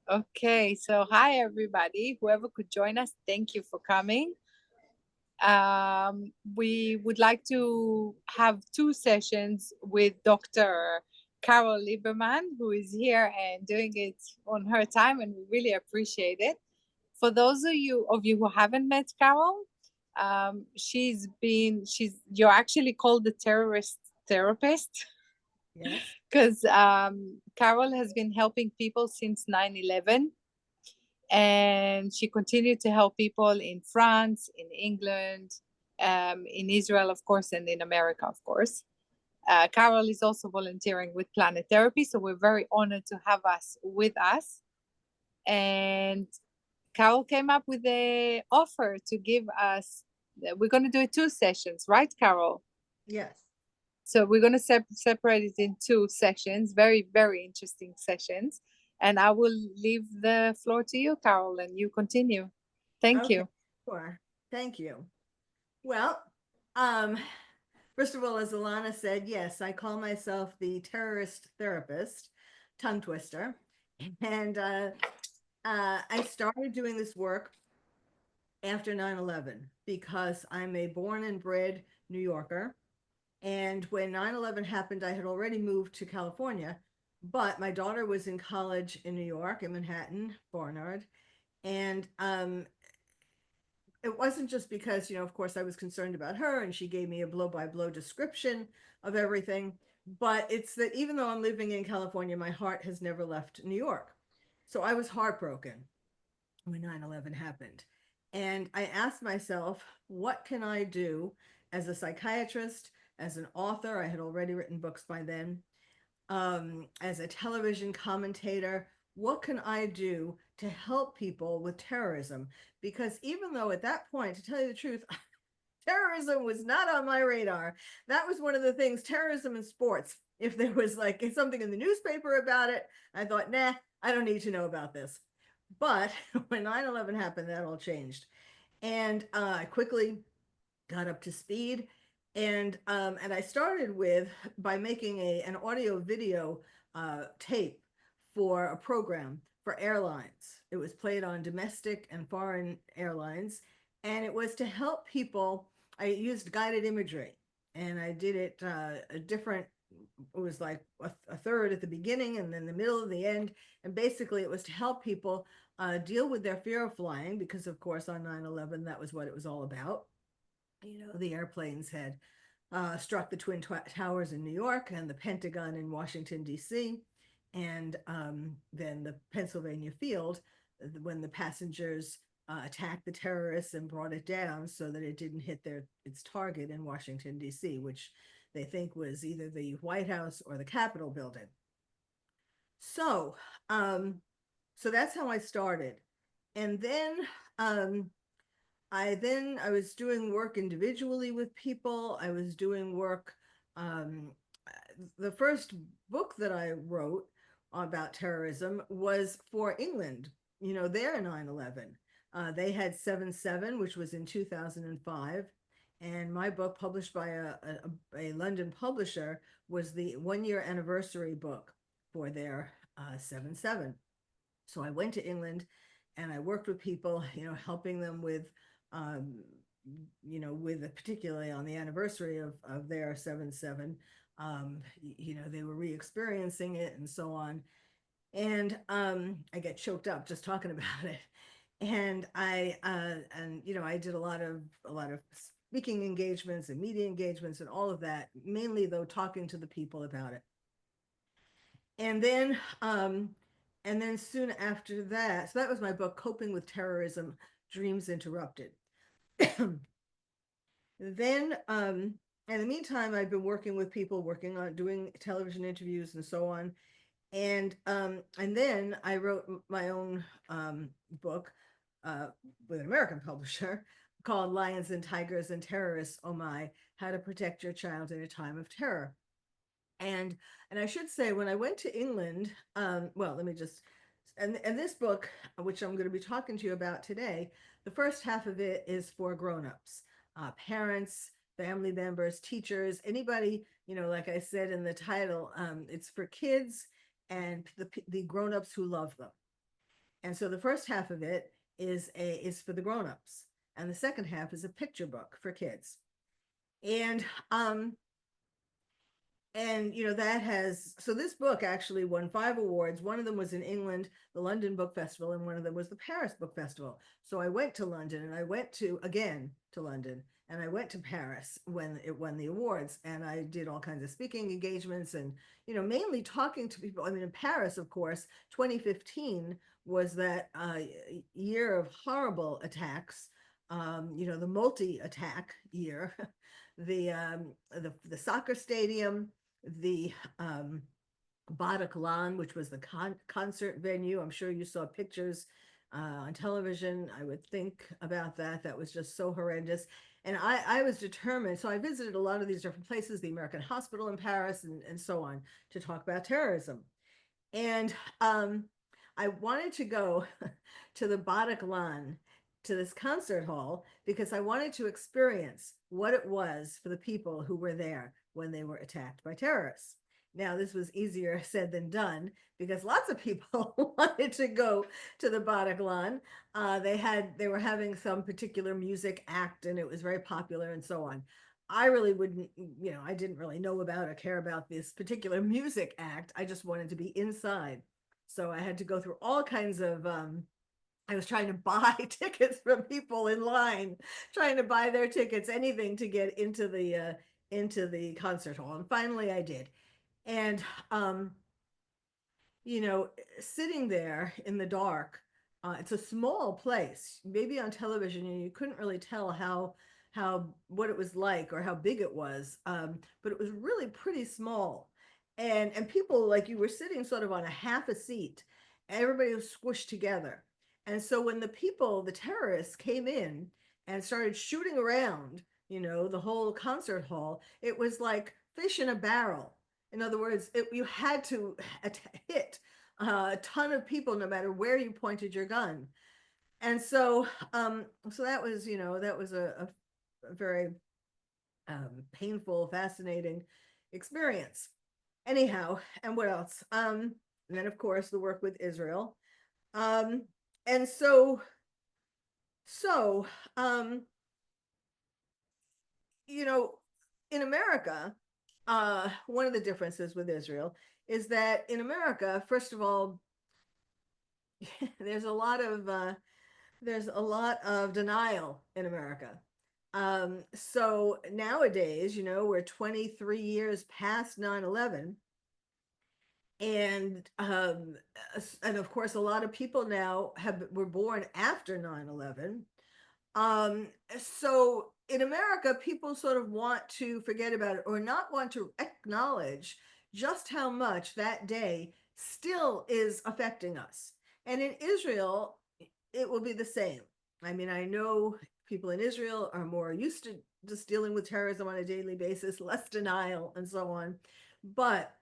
Okay, so hi everybody. Whoever could join us, thank you for coming. We would like to have two sessions with Dr. Carole Lieberman, who is here and doing it on her time, and we really appreciate it. For those of you who haven't met Carole, she's you're actually called the terrorist therapist Yes. because Carole has been helping people since 9/11, and she continued to help people in France, in England, in Israel, of course, and in America, of course. Carole is also volunteering with Planetherapy, so we're very honored to have us with us. And Carole came up with the offer to give us. We're going to do it two sessions, right, Carole? Yes. So we're going to separate it in two sessions, very, very interesting sessions. And I will leave the floor to you, Carole, and you continue. Thank Okay. you. Sure. Thank you. Well, um, first of all, as Alana said, yes, I call myself the terrorist therapist, tongue twister. And I started doing this work after 9/11 because I'm a born and bred New Yorker. And when 9/11 happened, I had already moved to California, but my daughter was in college in New York, in Manhattan, Barnard. And it wasn't just because, of course, I was concerned about her and she gave me a blow by blow description of everything. But it's that even though I'm living in California, my heart has never left New York. So I was heartbroken when 9/11 happened. And I asked myself, what can I do as a psychiatrist, as an author? I had already written books by then, as a television commentator. What can I do to help people with terrorism? Because even though at that point, to tell you the truth, terrorism was not on my radar. That was one of the things, terrorism in sports. If there was like something in the newspaper about it, I thought, nah, I don't need to know about this. But when 9/11 happened, that all changed. And I quickly got up to speed. And I started with by making an audio video tape for a program for airlines. It was played on domestic and foreign airlines, and it was to help people. I used guided imagery, and I did it a different. It was like a third at the beginning, and then the middle and the end. And basically, it was to help people deal with their fear of flying, because of course on 9/11 that was what it was all about. The airplanes had struck the Twin Towers in New York and the Pentagon in Washington, D.C., and then the Pennsylvania field when the passengers attacked the terrorists and brought it down so that it didn't hit its target in Washington, D.C., which they think was either the White House or the Capitol building. So, um, so that's how I started. And um, I was doing work individually with people. I was doing work. Um, the first book that I wrote about terrorism was for England. Their 9/11. They had 7/7, which was in 2005, and my book, published by a London publisher, was the 1 year anniversary book for their 7/7. So I went to England and I worked with people, helping them with, um, particularly on the anniversary of their 7/7, they were re-experiencing it and so on. And I get choked up just talking about it. And I did a lot of speaking engagements and media engagements and all of that, mainly though talking to the people about it. And then soon after that, so that was my book, Coping with Terrorism, Dreams Interrupted. Then in the meantime, I've been working with people, working on doing television interviews and so on. And then I wrote my own book uh, with an American publisher called Lions and Tigers and Terrorists, Oh My, How to Protect Your Child in a Time of Terror. And and I should say, when I went to England, well, let me just and this book, which I'm going to be talking to you about today, the first half of it is for grown-ups, parents, family members, teachers, anybody, like I said in the title, it's for kids and the grown-ups who love them. And so the first half of it is for the grown-ups, and the second half is a picture book for kids. And that has, so this book actually won 5 awards. One of them was in England, the London Book Festival, and one of them was the Paris Book Festival. So I went to London, and I went to again to London, and I went to Paris when it won the awards, and I did all kinds of speaking engagements, and mainly talking to people. I mean, in Paris, of course, 2015 was that year of horrible attacks. The multi-attack year, the soccer stadium, the Bataclan, which was the concert venue. I'm sure you saw pictures on television. I would think about that. That was just so horrendous. And I was determined. So I visited a lot of these different places, the American Hospital in Paris, and so on, to talk about terrorism. And I wanted to go to the Bataclan, to this concert hall, because I wanted to experience what it was for the people who were there when they were attacked by terrorists. Now, this was easier said than done because lots of people wanted to go to the Bataclan. They were having some particular music act, and it was very popular, and so on. I really wouldn't, I didn't really know about or care about this particular music act. I just wanted to be inside. So I had to go through all kinds of I was trying to buy tickets from people in line, trying to buy their tickets, anything to get into the concert hall. And finally I did. And um, you know, sitting there in the dark, it's a small place. Maybe on television, you couldn't really tell how what it was like or how big it was, but it was really pretty small. And people, like, you were sitting sort of on a half a seat. Everybody was squished together. And so when the terrorists came in and started shooting around, the whole concert hall, it was like fish in a barrel. In other words, you had to hit a ton of people no matter where you pointed your gun. And so that was a very painful, fascinating experience. Anyhow, and what else? And then of course the work with Israel. Um, and so um, you know, in America, one of the differences with Israel is that in America, first of all, there's a lot of denial in America. So nowadays, we're 23 years past 9/11, and of course, a lot of people now were born after 9/11. Um, so in America, people sort of want to forget about it or not want to acknowledge just how much that day still is affecting us. And in Israel, it will be the same. I mean, I know people in Israel are more used to just dealing with terrorism on a daily basis, less denial, and so on. But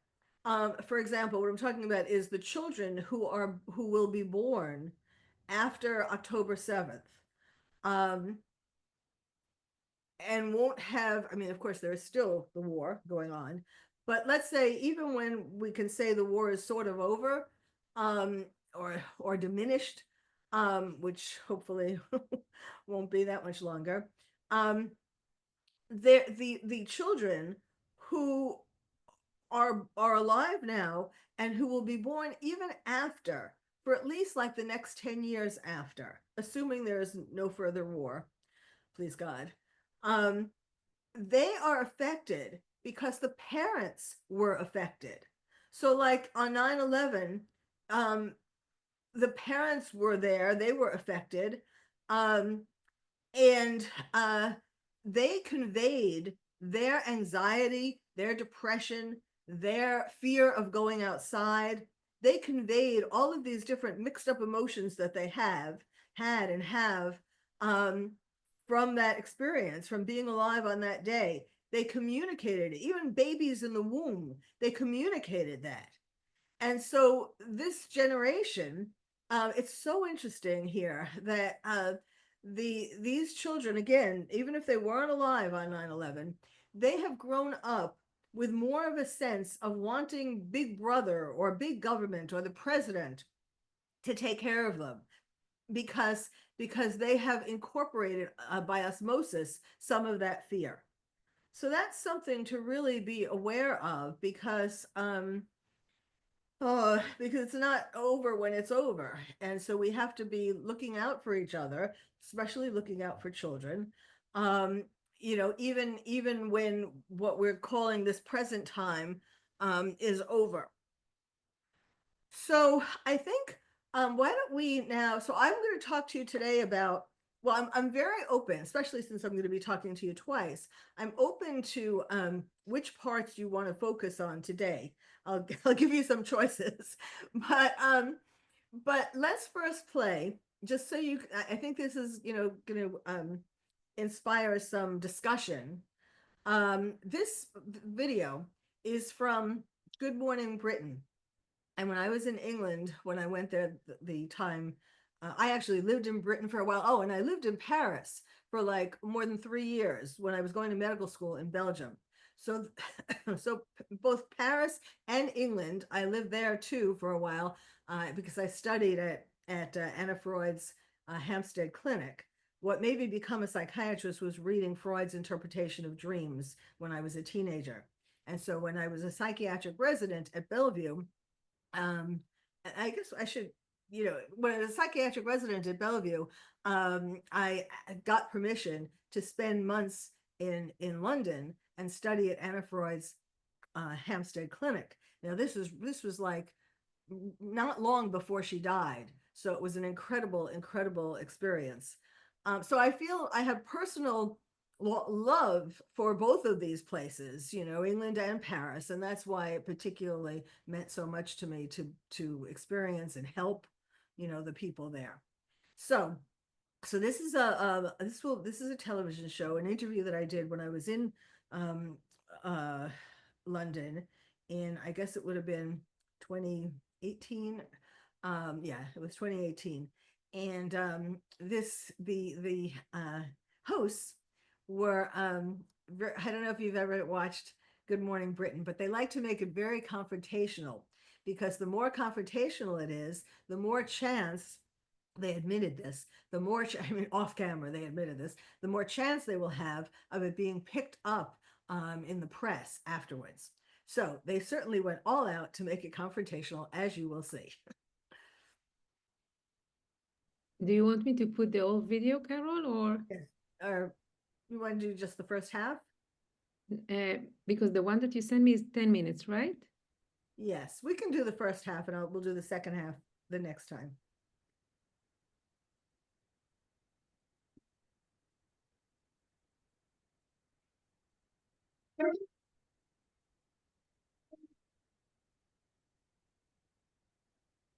for example, what I'm talking about is the children who will be born after October 7th. Um, and won't have, I mean, of course, there is still the war going on, but let's say even when we can say the war is sort of over, um, or diminished, which hopefully won't be that much longer, um, the children who are alive now and who will be born even after, for at least like the next 10 years after, assuming there is no further war, please God, um, they are affected because the parents were affected. So, like on 9/11, um, the parents were there, they were affected, um, and they conveyed their anxiety, their depression, their fear of going outside. They conveyed all of these different mixed up emotions that they had and have, um, from that experience, from being alive on that day. They communicated it. Even babies in the womb, they communicated that. And so this generation, it's so interesting here that these children, again, even if they weren't alive on 9/11, they have grown up with more of a sense of wanting big brother or big government or the president to take care of them because they have incorporated by osmosis some of that fear. So that's something to really be aware of because it's not over when it's over. And so we have to be looking out for each other, especially looking out for children. Um, even when what we're calling this present time is over. So I think why don't we now? So I'm going to talk to you today about. Well, I'm very open, especially since I'm going to be talking to you twice. I'm open to which parts you want to focus on today. I'll give you some choices, but let's first play just so you. I think this is going to inspire some discussion. This video is from Good Morning Britain. And when I was in England, when I went there, the time I actually lived in Britain for a while. Oh, and I lived in Paris for like more than 3 years when I was going to medical school in Belgium. So, so both Paris and England, I lived there too for a while because I studied at Anna Freud's Hampstead Clinic. What made me become a psychiatrist was reading Freud's interpretation of dreams when I was a teenager. And so when I was a psychiatric resident at Bellevue, um, I guess I should, when I was a psychiatric resident at Bellevue, I got permission to spend months in London and study at Anna Freud's Hampstead Clinic. Now this was like not long before she died, so it was an incredible experience. So I feel I have personal love for both of these places, England and Paris, and that's why it particularly meant so much to me to experience and help, the people there. So this is this is a television show, an interview that I did when I was in um, uh, London in, I guess it would have been 2018. Yeah, it was 2018, and the hosts were I don't know if you've ever watched Good Morning Britain, but they like to make it very confrontational because the more confrontational it is, the more chance they admitted this, the more, I mean, off camera, they admitted this, the more chance they will have of it being picked up in the press afterwards. So they certainly went all out to make it confrontational, as you will see. Do you want me to put the whole video, Carol, or Yes. Or you want to do just the first half? because the one that you sent me is 10 minutes, right? Yes, we can do the first half and we'll do the second half the next time.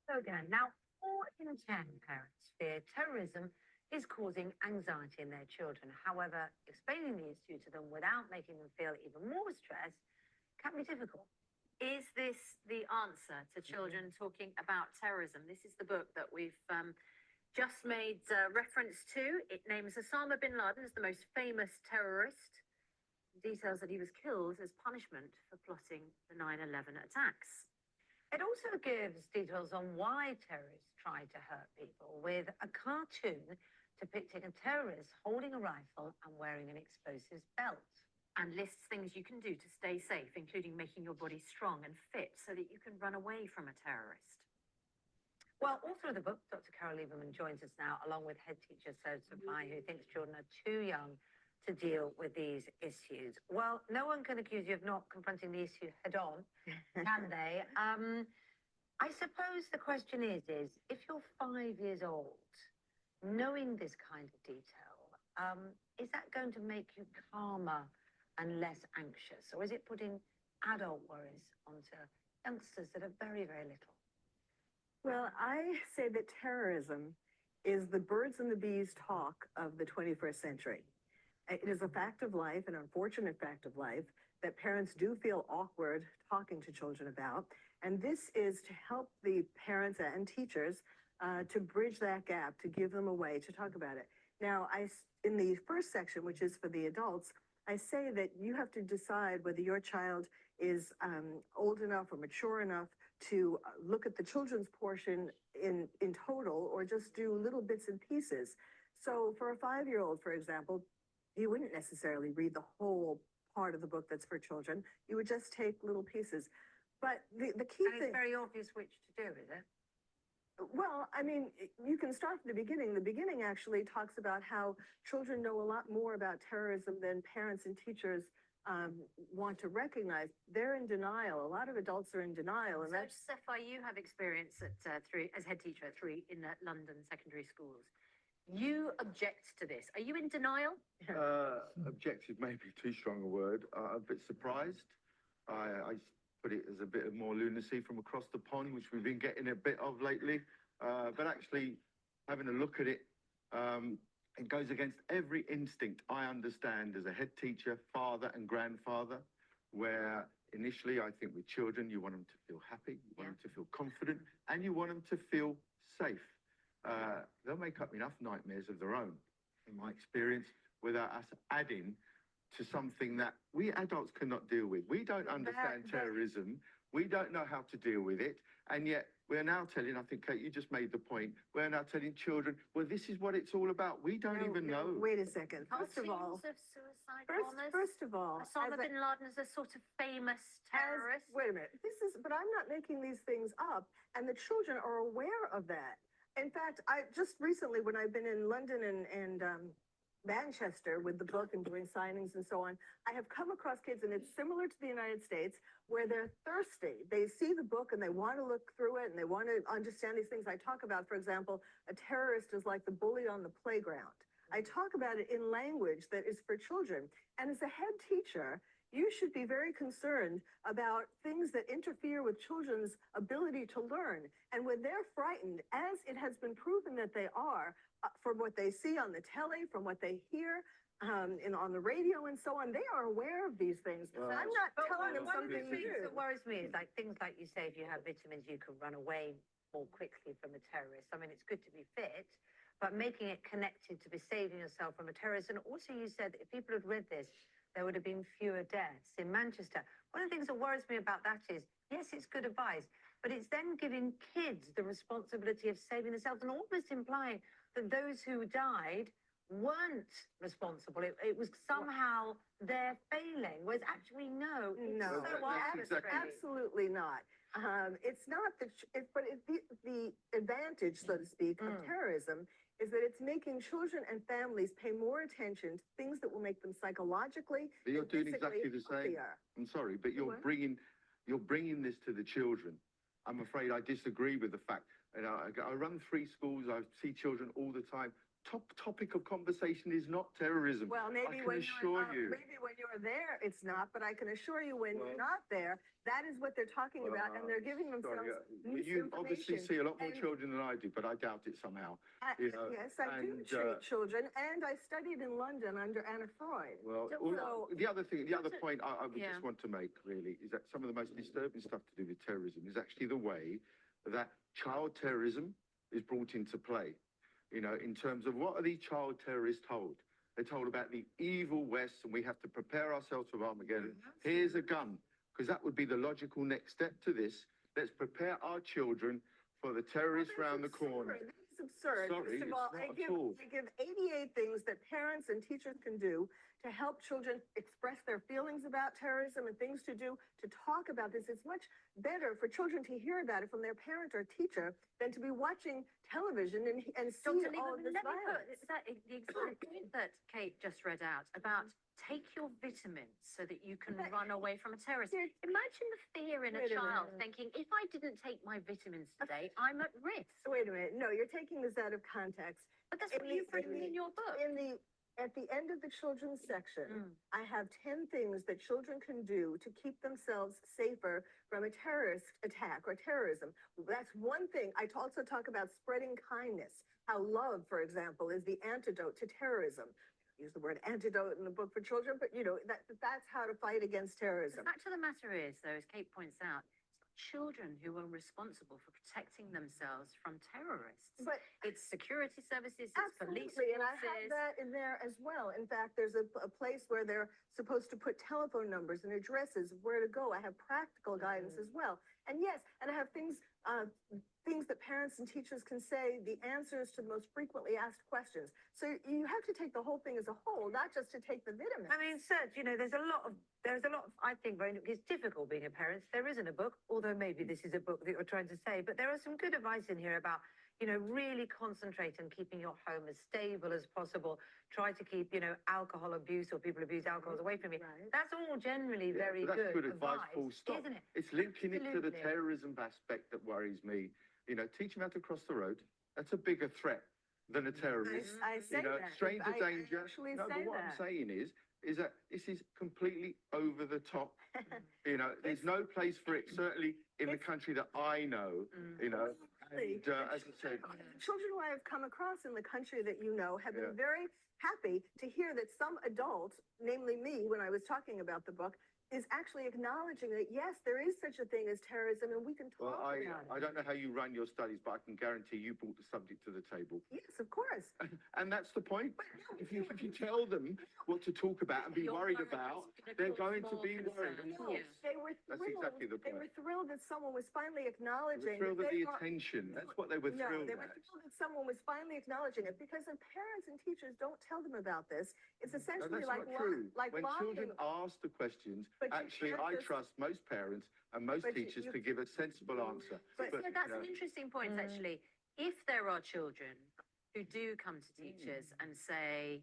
So again, now 4 in 10 parents fear terrorism is causing anxiety in their children. However, explaining the issue to them without making them feel even more stressed can be difficult. Is this the answer to children talking about terrorism? This is the book that we've just made reference to. It names Osama bin Laden as the most famous terrorist. Details that he was killed as punishment for plotting the 9/11 attacks. It also gives details on why terrorists try to hurt people, with a cartoon depicting a terrorist holding a rifle and wearing an explosives belt, and lists things you can do to stay safe, including making your body strong and fit so that you can run away from a terrorist. Well, author of the book, Dr. Carole Lieberman, joins us now, along with head teacher Serge Supply, who thinks children are too young to deal with these issues. Well, no one can accuse you of not confronting the issue head on, can they? I suppose the question is if you're 5 years old, knowing this kind of detail, is that going to make you calmer and less anxious? Or is it putting adult worries onto youngsters that are very little? Well, I say that terrorism is the birds and the bees talk of the 21st century. It is a fact of life, an unfortunate fact of life, that parents do feel awkward talking to children about. And this is to help the parents and teachers to bridge that gap, to give them a way to talk about it. Now, in the first section, which is for the adults, I say that you have to decide whether your child is old enough or mature enough to look at the children's portion in total or just do little bits and pieces. So for a 5-year-old, for example, you wouldn't necessarily read the whole part of the book that's for children. You would just take little pieces. But the key And it's very obvious which to do, is it? well, I mean, you can start from the beginning. The beginning actually talks about how children know a lot more about terrorism than parents and teachers want to recognize. They're in denial. A lot of adults are in denial, and So, that's Sapphire, you have experience at three as head teacher at three in London secondary schools. You object to this. Are you in denial? Objective may be too strong a word. I'm a bit surprised. I put it as a bit of more lunacy from across the pond, which we've been getting a bit of lately. But actually, having a look at it, it goes against every instinct I understand as a head teacher, father and grandfather, where initially I think with children, you want them to feel happy, you want them to feel confident, and you want them to feel safe. They'll make up enough nightmares of their own, in my experience, without us adding to something that we adults cannot deal with. We don't understand terrorism. We don't know how to deal with it. And yet we're now telling, I think, Kate, you just made the point, we're now telling children, well, this is what it's all about. We don't even know. Wait a second. First of all, Cartoons of suicide bombers. first of all, Osama bin Laden is a sort of famous terrorist. wait a minute. But I'm not making these things up, and the children are aware of that. In fact, I just recently, when I've been in London and Manchester with the book and doing signings and so on, I have come across kids, and it's similar to the United States, where they're thirsty. They see the book and they want to look through it and they want to understand these things. I talk about, for example, a terrorist is like the bully on the playground. I talk about it in language that is for children. And as a head teacher, you should be very concerned about things that interfere with children's ability to learn. And when they're frightened, as it has been proven that they are, from what they see on the telly, from what they hear on the radio and so on, they are aware of these things. I'm not telling them One of the something things new. that worries me is like things like you say, if you have vitamins, you can run away more quickly from a terrorist. I mean, it's good to be fit, but making it connected to be saving yourself from a terrorist. And also you said that if people had read this, there would have been fewer deaths in Manchester. One of the things that worries me about that is, yes, it's good advice, but it's then giving kids the responsibility of saving themselves and almost implying that those who died weren't responsible. It was somehow their failing, whereas actually, no. No, absolutely not. It's not the advantage, so to speak, of terrorism is that it's making children and families pay more attention to things that will make them psychologically. But you're and doing physically exactly the same. healthier. I'm sorry, but you're What? bringing this to the children. I'm afraid I disagree with the fact. And I run 3 schools. I see children all the time. Top topic of conversation is not terrorism. Well, maybe I can assure you. maybe when you're there, it's not. But I can assure you, when you're not there, that is what they're talking about, and they're giving themselves You obviously misinformation. see a lot more And- children than I do, but I doubt it somehow. You know, Yes, I do and, treat children, and I studied in London under Anna Freud. Well, So- the other point I would just want to make really is that some of the most disturbing stuff to do with terrorism is actually the way that child terrorism is brought into play. You know, in terms of what are these child terrorists told? They're told about the evil West and we have to prepare ourselves for Armageddon. Here's a gun, because that would be the logical next step to this. Let's prepare our children for the terrorists round the corner. It's absurd. Sorry, First of it's all, not I at all. give 88 things that parents and teachers can do to help children express their feelings about terrorism and things to do to talk about this. It's much better for children to hear about it from their parent or teacher than to be watching television and see Dr. all of Lieberman, this let me violence. put the exact point that Kate just read out about take your vitamins so that you can run away from a terrorist. Imagine the fear in a Wait a child minute. thinking, if I didn't take my vitamins today, I'm at risk. Wait a minute. No, you're taking this out of context. But that's In what the- you've written in your book. At the end of the children's section, I have 10 things that children can do to keep themselves safer from a terrorist attack or terrorism. That's one thing. I also talk about spreading kindness, how love, for example, is the antidote to terrorism. I use the word antidote in the book for children, but you know, that's how to fight against The terrorism. fact of the matter is, though, as Kate points out, children who are responsible for protecting themselves from terrorists. But It's security services, it's police absolutely, and I have forces. that in there as well. In fact, there's a place where they're supposed to put telephone numbers and addresses of where to go. I have practical guidance as well. And yes, and I have things that parents and teachers can say, the answers to the most frequently asked questions. So you have to take the whole thing as a whole, not just to take the vitamins. I mean, Serge, you know, there's a lot of, I think, it's difficult being a parent. There isn't a book, although maybe this is a book that you're trying to say, but there are some good advice in here about, you know, really concentrate on keeping your home as stable as possible. Try to keep, you know, alcohol abuse or people abuse alcohol away from you. Right. That's all generally Yeah, very but that's good good advice, full stop. isn't it? It's linking it to the Absolutely. terrorism aspect that worries me. You know, teach them how to cross the road. That's a bigger threat than a terrorist. I say You know, that. stranger I danger. actually No, say but what that. I'm saying is that this is completely over the top. You know, there's no place for it, certainly in the It's- country that I know, you know. Absolutely. And as I said, Children who I have come across in the country that you know have Yeah. been very happy to hear that some adult, namely me, when I was talking about the book, is actually acknowledging that yes, there is such a thing as terrorism, and we can talk well, about it. I don't know how you run your studies, but I can guarantee you brought the subject to the table. Yes, of course. And that's the point. But no, If you tell them what to talk about and be worried about, they're going to be worried. no, they were That's thrilled. exactly the They point. were thrilled that someone was finally They were acknowledging thrilled that at they the are. attention. That's what they were No, thrilled they were at. thrilled that someone was finally acknowledging it, because if parents and teachers don't tell them about this, it's No, essentially that's like not true. like When lying. children ask the questions, But you actually, can't I just- trust most parents and most But teachers you- to give a sensible answer. But- Yeah, that's you know, an interesting point, actually. If there are children who do come to teachers and say,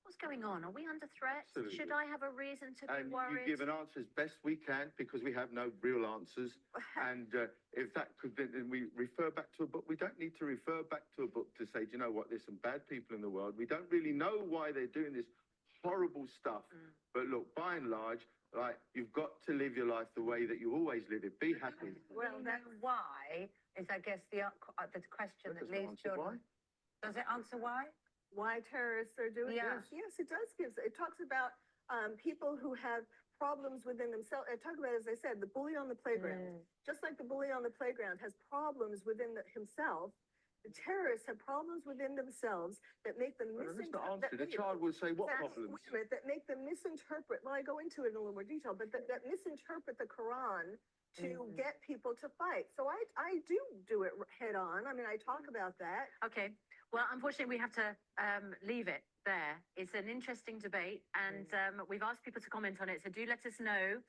what's going on? Are we under threat? Absolutely. Should I have a reason to be and worried? you give an answer as best we can because we have no real answers. And if that could, then we refer back to a book. We don't need to refer back to a book to say, do you know what? There's some bad people in the world. We don't really know why they're doing this horrible stuff. But look, by and large, like, you've got to live your life the way that you always live it. Be happy. Well, that's why is, I guess, the question that That doesn't leaves answer children. Does it answer why? Why terrorists are doing Yeah. this? Yes, it does give. It talks about people who have problems within themselves. I talk about, as I said, the bully on the playground. Just like the bully on the playground has problems within himself, the terrorists have problems within themselves that make them Well, that's the misinterpret. answer. The child will say, what That- problems? wait a minute, that make them misinterpret. Well, I go into it in a little more detail, but that misinterpret the Quran to get people to fight. So I do it head on. I mean, I talk about that. Okay. Well, unfortunately, we have to leave it there. It's an interesting debate, and we've asked people to comment on it. So do let us know.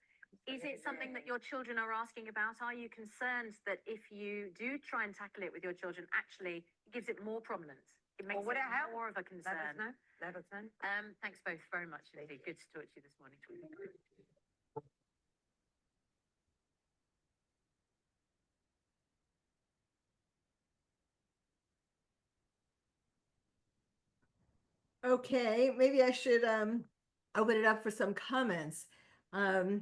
Is it something that your children are asking about? Are you concerned that if you do try and tackle it with your children, actually it gives it more prominence? It makes would it it help? more of a concern. Let us know. Thanks both very much indeed. Good to talk to you this morning. Okay, maybe I should open it up for some comments. I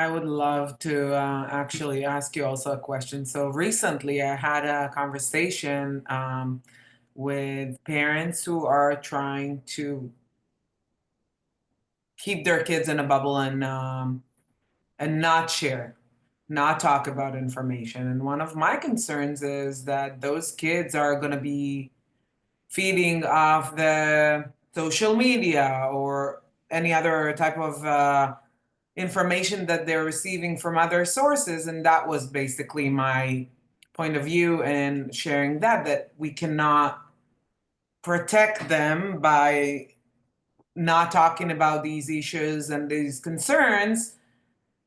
would love to actually ask you also a question. So recently, I had a conversation with parents who are trying to keep their kids in a bubble and not share, not talk about information. And one of my concerns is that those kids are going to be feeding off the social media or any other type of information that they're receiving from other sources. And that was basically my point of view in sharing that we cannot protect them by not talking about these issues and these concerns,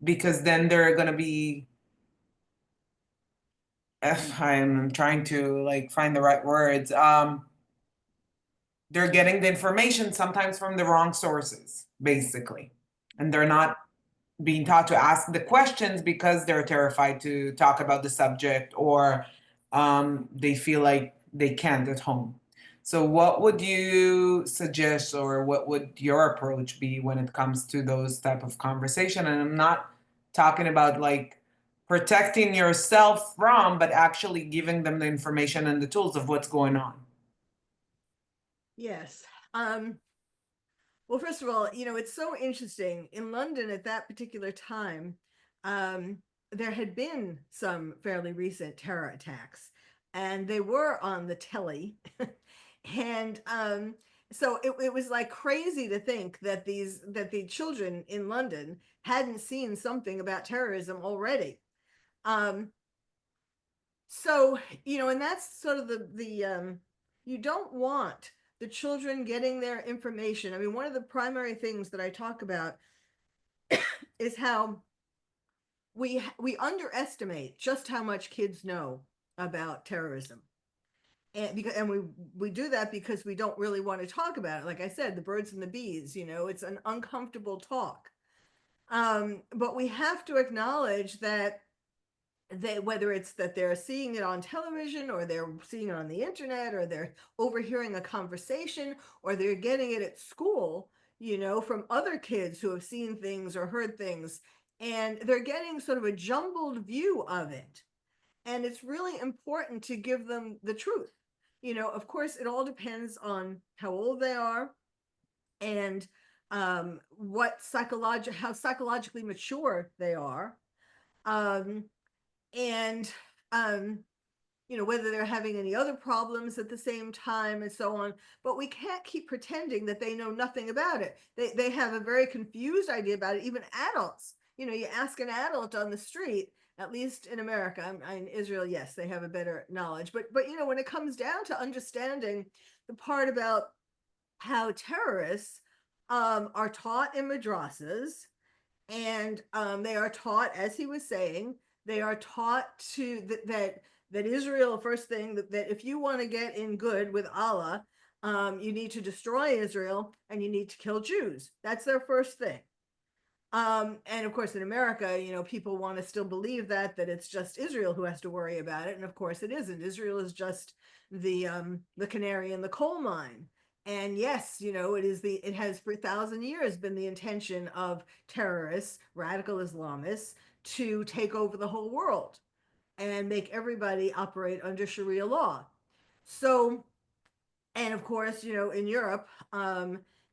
because then they're going to be, if I'm trying to like find the right words, they're getting the information sometimes from the wrong sources, basically. And they're not being taught to ask the questions because they're terrified to talk about the subject, or they feel like they can't at home. So what would you suggest, or what would your approach be when it comes to those type of conversation? And I'm not talking about like protecting yourself from, but actually giving them the information and the tools of what's going on. Yes. Well, first of all, it's so interesting. In London at that particular time, there had been some fairly recent terror attacks, and they were on the telly. And so it was like crazy to think that the children in London hadn't seen something about terrorism already. So, and that's sort of the you don't want the children getting their information. I mean, one of the primary things that I talk about is how we underestimate just how much kids know about terrorism. And we do that because we don't really want to talk about it. Like I said, the birds and the bees, it's an uncomfortable talk. But we have to acknowledge that whether it's that they're seeing it on television, or they're seeing it on the internet, or they're overhearing a conversation, or they're getting it at school, from other kids who have seen things or heard things, and they're getting sort of a jumbled view of it. And it's really important to give them the truth. Of course, it all depends on how old they are, and how psychologically mature they are. And whether they're having any other problems at the same time, and so on. But we can't keep pretending that they know nothing about it. They have a very confused idea about it. Even adults, you ask an adult on the street, at least in America. In Israel, yes, they have a better knowledge. But when it comes down to understanding the part about how terrorists are taught in madrasas, and they are taught, as he was saying, they are taught that Israel, first thing, that if you want to get in good with Allah, you need to destroy Israel and you need to kill Jews. That's their first thing. And of course, in America, people want to still believe that it's just Israel who has to worry about it, and of course it isn't. Israel is just the canary in the coal mine. And yes, it has for 1,000 years been the intention of terrorists, radical Islamists, to take over the whole world and make everybody operate under Sharia law. So, and of course, in Europe,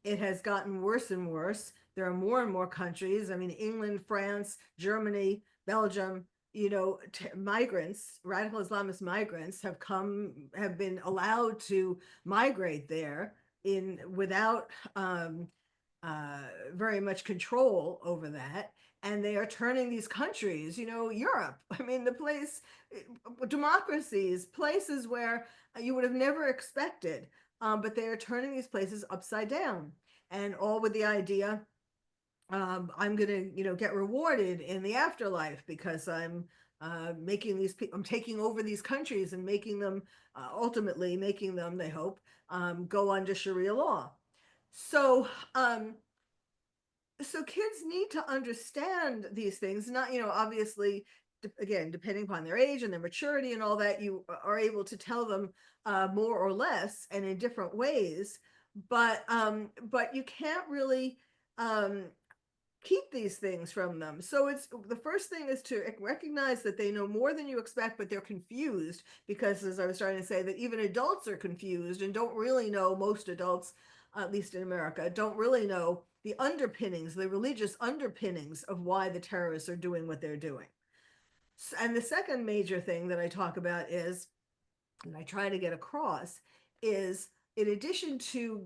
it has gotten worse and worse. There are more and more countries. I mean, England, France, Germany, Belgium, migrants, radical Islamist migrants have been allowed to migrate there without very much control over that. And they are turning these countries, Europe, I mean, democracies, places where you would have never expected, but they are turning these places upside down, and all with the idea, I'm going to, get rewarded in the afterlife because I'm I'm taking over these countries and making them, ultimately making them, they hope, go under Sharia law. So, so kids need to understand these things, not, obviously, again, depending upon their age and their maturity and all that, you are able to tell them more or less and in different ways, but you can't really keep these things from them. So it's the first thing is to recognize that they know more than you expect, but they're confused, because, as I was trying to say, that even adults are confused and don't really know. Most adults, at least in America, don't really know the underpinnings, the religious underpinnings of why the terrorists are doing what they're doing. And the second major thing that I talk about is, and I try to get across, is in addition to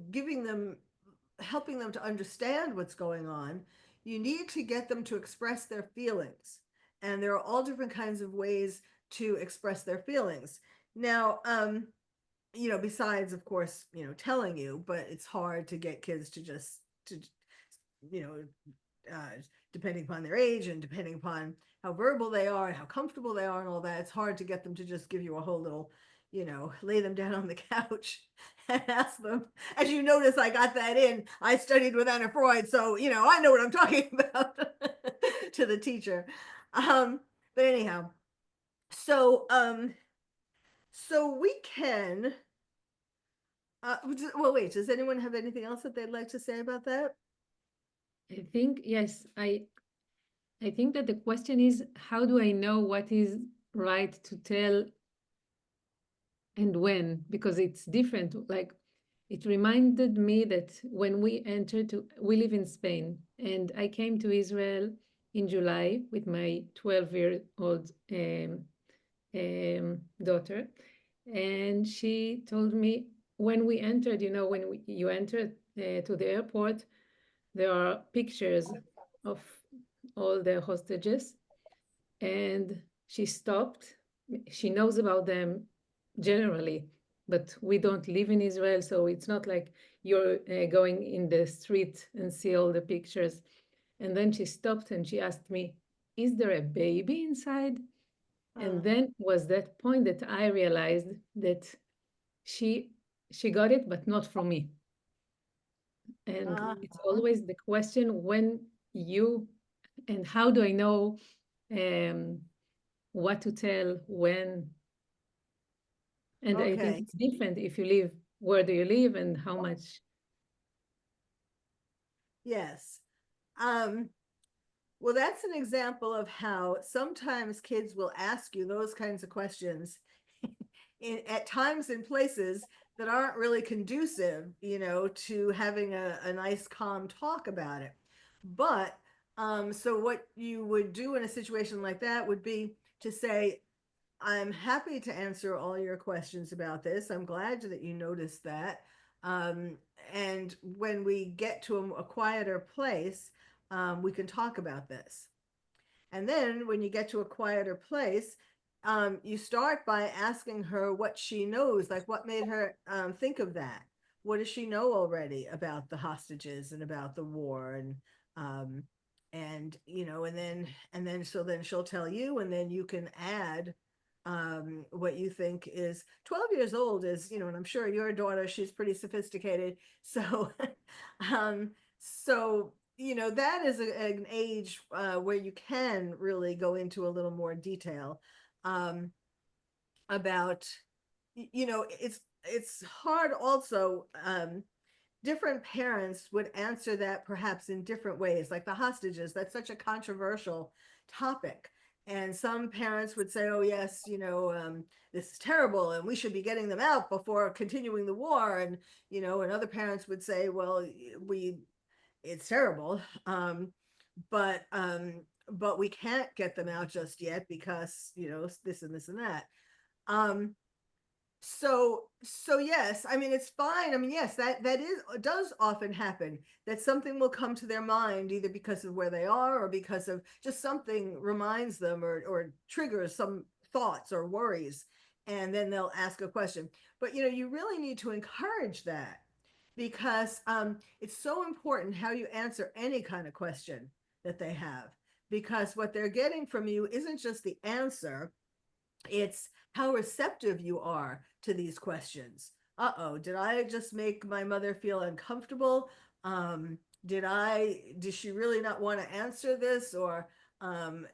helping them to understand what's going on, you need to get them to express their feelings. And there are all different kinds of ways to express their feelings. Now, besides, of course, telling you, but it's hard to get kids depending upon their age and depending upon how verbal they are and how comfortable they are and all that, it's hard to get them to just give you a whole little, lay them down on the couch and ask them. As you notice, I got that in. I studied with Anna Freud, so, I know what I'm talking about to the teacher. But anyhow, so we can, well, wait, does anyone have anything else that they'd like to say about that? I think, yes, I think that the question is, how do I know what is right to tell and when? Because it's different. Like, it reminded me that when we live in Spain, and I came to Israel in July with my 12-year-old daughter, and she told me when we entered, when you enter to the airport, there are pictures of all the hostages, and she stopped. She knows about them generally, but we don't live in Israel, so it's not like you're going in the street and see all the pictures. And then she stopped and she asked me, "Is there a baby inside?" And then was that point that I realized that she got it, but not from me. And it's always the question when you and how do I know what to tell when? And I think Okay. it's different if you live, where do you live and how much? Yes. Well, that's an example of how sometimes kids will ask you those kinds of questions at times and places that aren't really conducive, to having a nice, calm talk about it. But so what you would do in a situation like that would be to say, I'm happy to answer all your questions about this. I'm glad that you noticed that. And when we get to a quieter place, we can talk about this. And then when you get to a quieter place, you start by asking her what she knows, like what made her think of that. What does she know already about the hostages and about the war? And so then she'll tell you, and then you can add what you think is 12 years old is, and I'm sure your daughter, she's pretty sophisticated. So, that is an age where you can really go into a little more detail about, it's hard also. Different parents would answer that perhaps in different ways, like the hostages. That's such a controversial topic. And some parents would say, oh, yes, this is terrible and we should be getting them out before continuing the war. And other parents would say, well, it's terrible. But we can't get them out just yet because, this and this and that. So yes, I mean, it's fine. I mean, yes, that does often happen, that something will come to their mind either because of where they are or because of just something reminds them or triggers some thoughts or worries, and then they'll ask a question. But you really need to encourage that, because it's so important how you answer any kind of question that they have, because what they're getting from you isn't just the answer, it's how receptive you are to these questions. Did I just make my mother feel uncomfortable? Did she really not want to answer this? Or,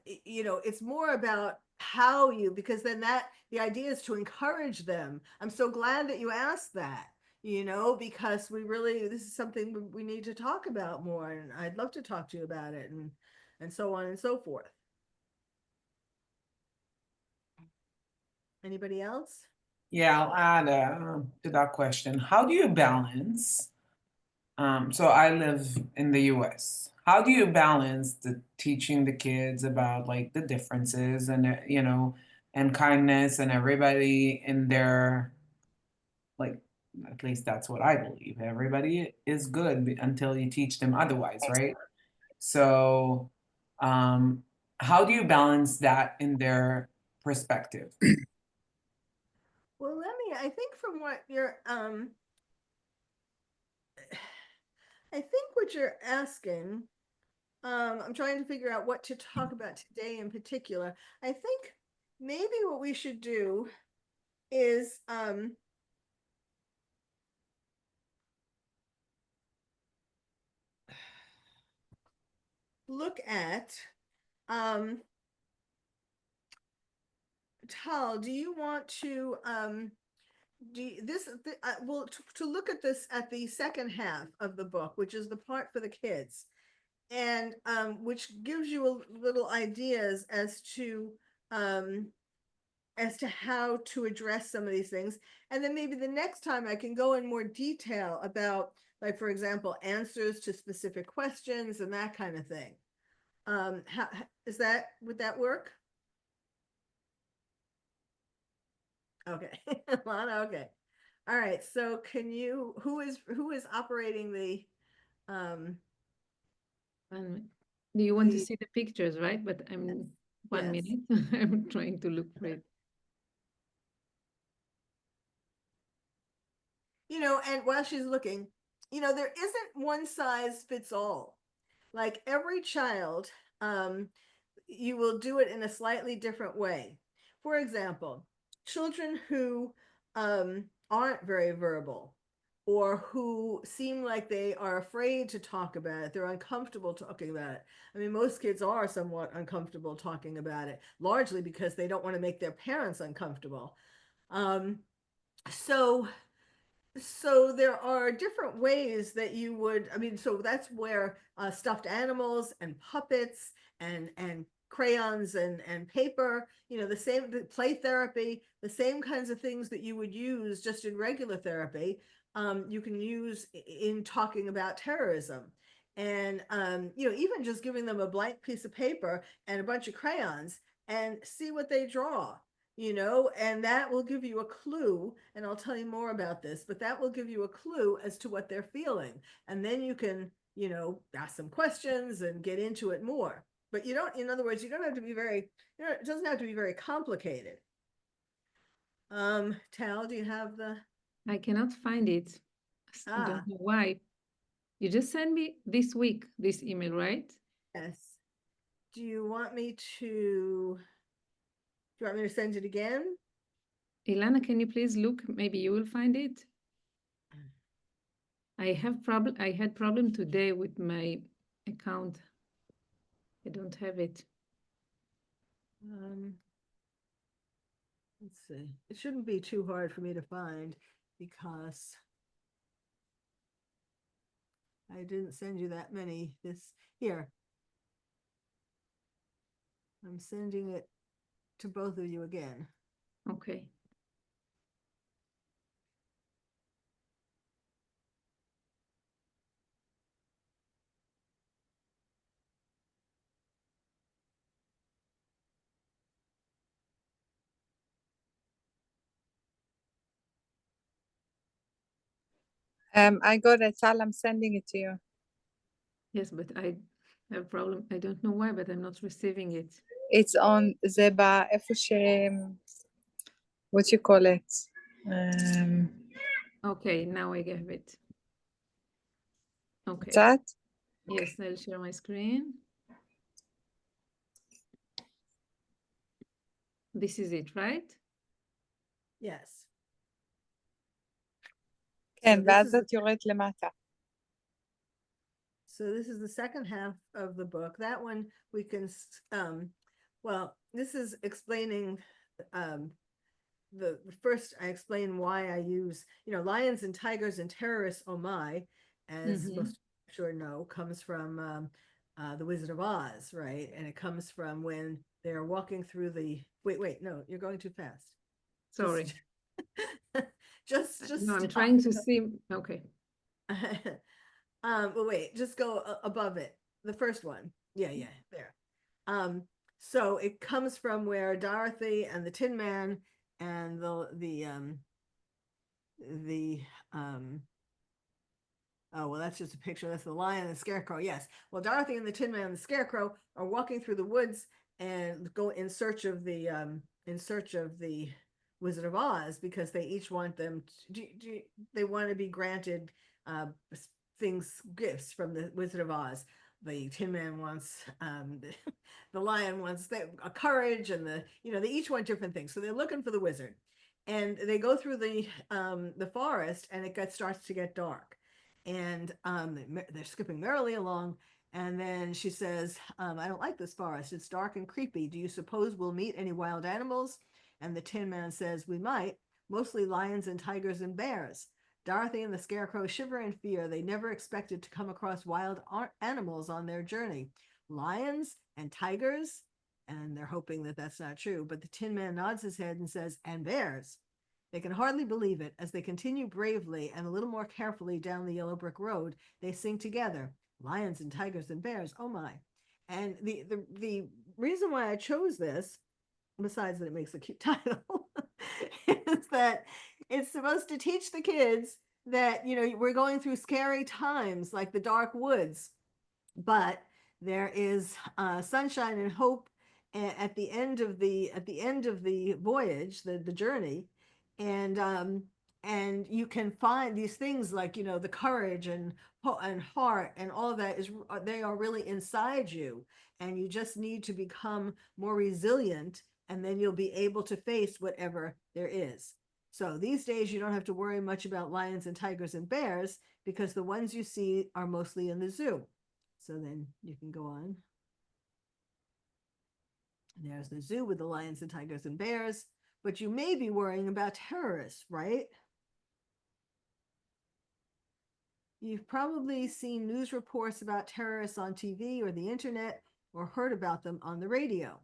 it's more about how you, because then the idea is to encourage them. I'm so glad that you asked that, because this is something we need to talk about more. And I'd love to talk to you about it, and so on and so forth. Anybody else? Yeah, I'll add to that question. How do you balance? So I live in the US. How do you balance the teaching the kids about like the differences and and kindness and everybody in their, like, at least that's what I believe. Everybody is good until you teach them otherwise, right? So, how do you balance that in their perspective? Well, I think from what I think what you're asking, I'm trying to figure out what to talk about today in particular. I think maybe what we should do is look at Tal, do you want to to look at this at the second half of the book, which is the part for the kids, and which gives you a little ideas as to as to how to address some of these things. And then maybe the next time I can go in more detail about, like, for example, answers to specific questions and that kind of thing. How is that, would that work? Okay. Lana, okay. All right. So can you, who is operating the, Do you want to the- see the pictures, right? But I'm one Yes. minute. I'm trying to look for it. you know, and while she's looking, you know, there isn't one size fits all. Like every child, you will do it in a slightly different way. For example, children who aren't very verbal or who seem like they are afraid to talk about it, they're uncomfortable talking about it. I mean, most kids are somewhat uncomfortable talking about it, largely because they don't want to make their parents uncomfortable. Um, so so there are different ways that you would, I mean, so that's where stuffed animals and puppets and crayons and paper, you know, the same, the play therapy, the same kinds of things that you would use just in regular therapy, you can use in talking about terrorism. And you know, even just giving them a blank piece of paper and a bunch of crayons and see what they draw, you know, and that will give you a clue. And I'll tell you more about this, but that will give you a clue as to what they're feeling. And then you can, you know, ask some questions and get into it more. But you don't, in other words, you don't have to be very, you know, it doesn't have to be very complicated. Tal, do you have the, I cannot find it. I don't know why. You just sent me this week, this email, right? yes. Do you want me to, send it again? Ilana, can you please look? Maybe you will find it. I had problem today with my account. I don't have it. Let's see. It shouldn't be too hard for me to find because I didn't send you that many here. I'm sending it to both of you again. Okay. I got it, Tal. I'm sending it to you. Yes, but I have a problem. I don't know why, but I'm not receiving it. It's on זה איפה what you call it? Okay, now I have it. Okay. That? Yes, I'll share my screen. This is it, right? Yes. כן, So this ואז is את יורדת למטה. So this is the second half of the book. That one we can, well, this is explaining, the first I explain why I use, you know, lions and tigers and terrorists, oh my, as most sure know, comes from the Wizard of Oz, right? And it comes from when they're walking through the, wait, no, you're going too fast. Sorry. Just no, I'm stop. trying to see. Okay. Well, wait, just go above it. The first one. Yeah, there. So it comes from where Dorothy and the Tin Man and oh, well, that's just a picture. That's the lion and the scarecrow. Yes. Well, Dorothy and the Tin Man and the scarecrow are walking through the woods and go in search of the Wizard of Oz because they each want them they want to be granted gifts from the Wizard of Oz. The Tin Man wants the lion wants a courage, and they each want different things. So they're looking for the wizard, and they go through the forest, and it starts to get dark, and they're skipping merrily along. And then she says, I don't like this forest. It's dark and creepy. Do you suppose we'll meet any wild animals? And the Tin Man says, we might, mostly lions and tigers and bears. Dorothy and the Scarecrow shiver in fear. They never expected to come across wild animals on their journey. Lions and tigers? And they're hoping that that's not true. But the Tin Man nods his head and says, and bears. They can hardly believe it. As they continue bravely and a little more carefully down the yellow brick road, they sing together, lions and tigers and bears. Oh my. And the reason why I chose this, besides that it makes a cute title, is that it's supposed to teach the kids that, we're going through scary times like the dark woods, but there is sunshine and hope at the end of the voyage, the journey, and you can find these things like the courage and heart and all of that they are really inside you, and you just need to become more resilient, and then you'll be able to face whatever there is. So these days you don't have to worry much about lions and tigers and bears, because the ones you see are mostly in the zoo. So then you can go on. There's the zoo with the lions and tigers and bears, but you may be worrying about terrorists, right? You've probably seen news reports about terrorists on TV or the internet, or heard about them on the radio.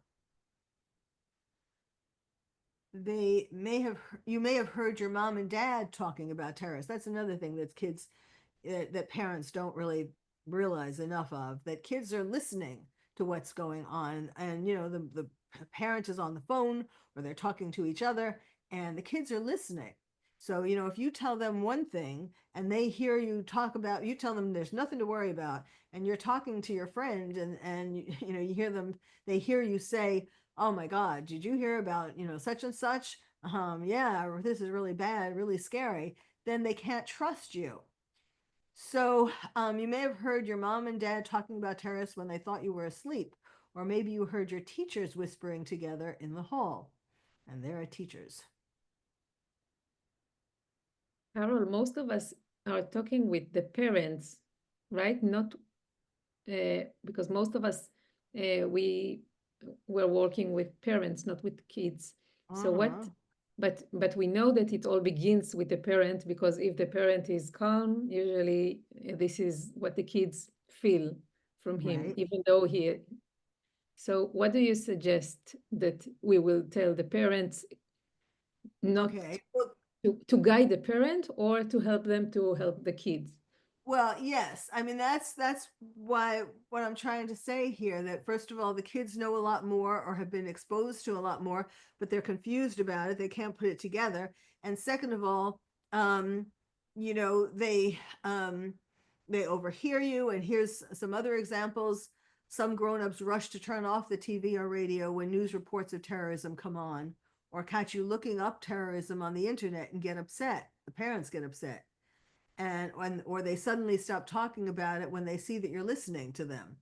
You may have heard your mom and dad talking about terrorists. That's another thing that parents don't really realize enough of, that kids are listening to what's going on, and the parent is on the phone or they're talking to each other, and the kids are listening. So if you tell them one thing and they hear you tell them there's nothing to worry about, and you're talking to your friend, and they hear you say, oh my God, did you hear about such and such, yeah, or this is really bad, really scary, then they can't trust you. So you may have heard your mom and dad talking about terrorists when they thought you were asleep, or maybe you heard your teachers whispering together in the hall, and there are teachers. Carole, most of us are talking with the parents, right? Not because most of us we're working with parents, not with kids. So what? But we know that it all begins with the parent, because if the parent is calm, usually this is what the kids feel from him, Right. even though he. So what do you suggest that we will tell the parents, not Okay. Well, to guide the parent, or to help them to help the kids? Well, yes. I mean, that's why what I'm trying to say here, that first of all, the kids know a lot more or have been exposed to a lot more, but they're confused about it. They can't put it together. And second of all, they overhear you. And here's some other examples. Some grown-ups rush to turn off the TV or radio when news reports of terrorism come on, or catch you looking up terrorism on the internet and get upset. The parents get upset. Or they suddenly stop talking about it when they see that you're listening to them.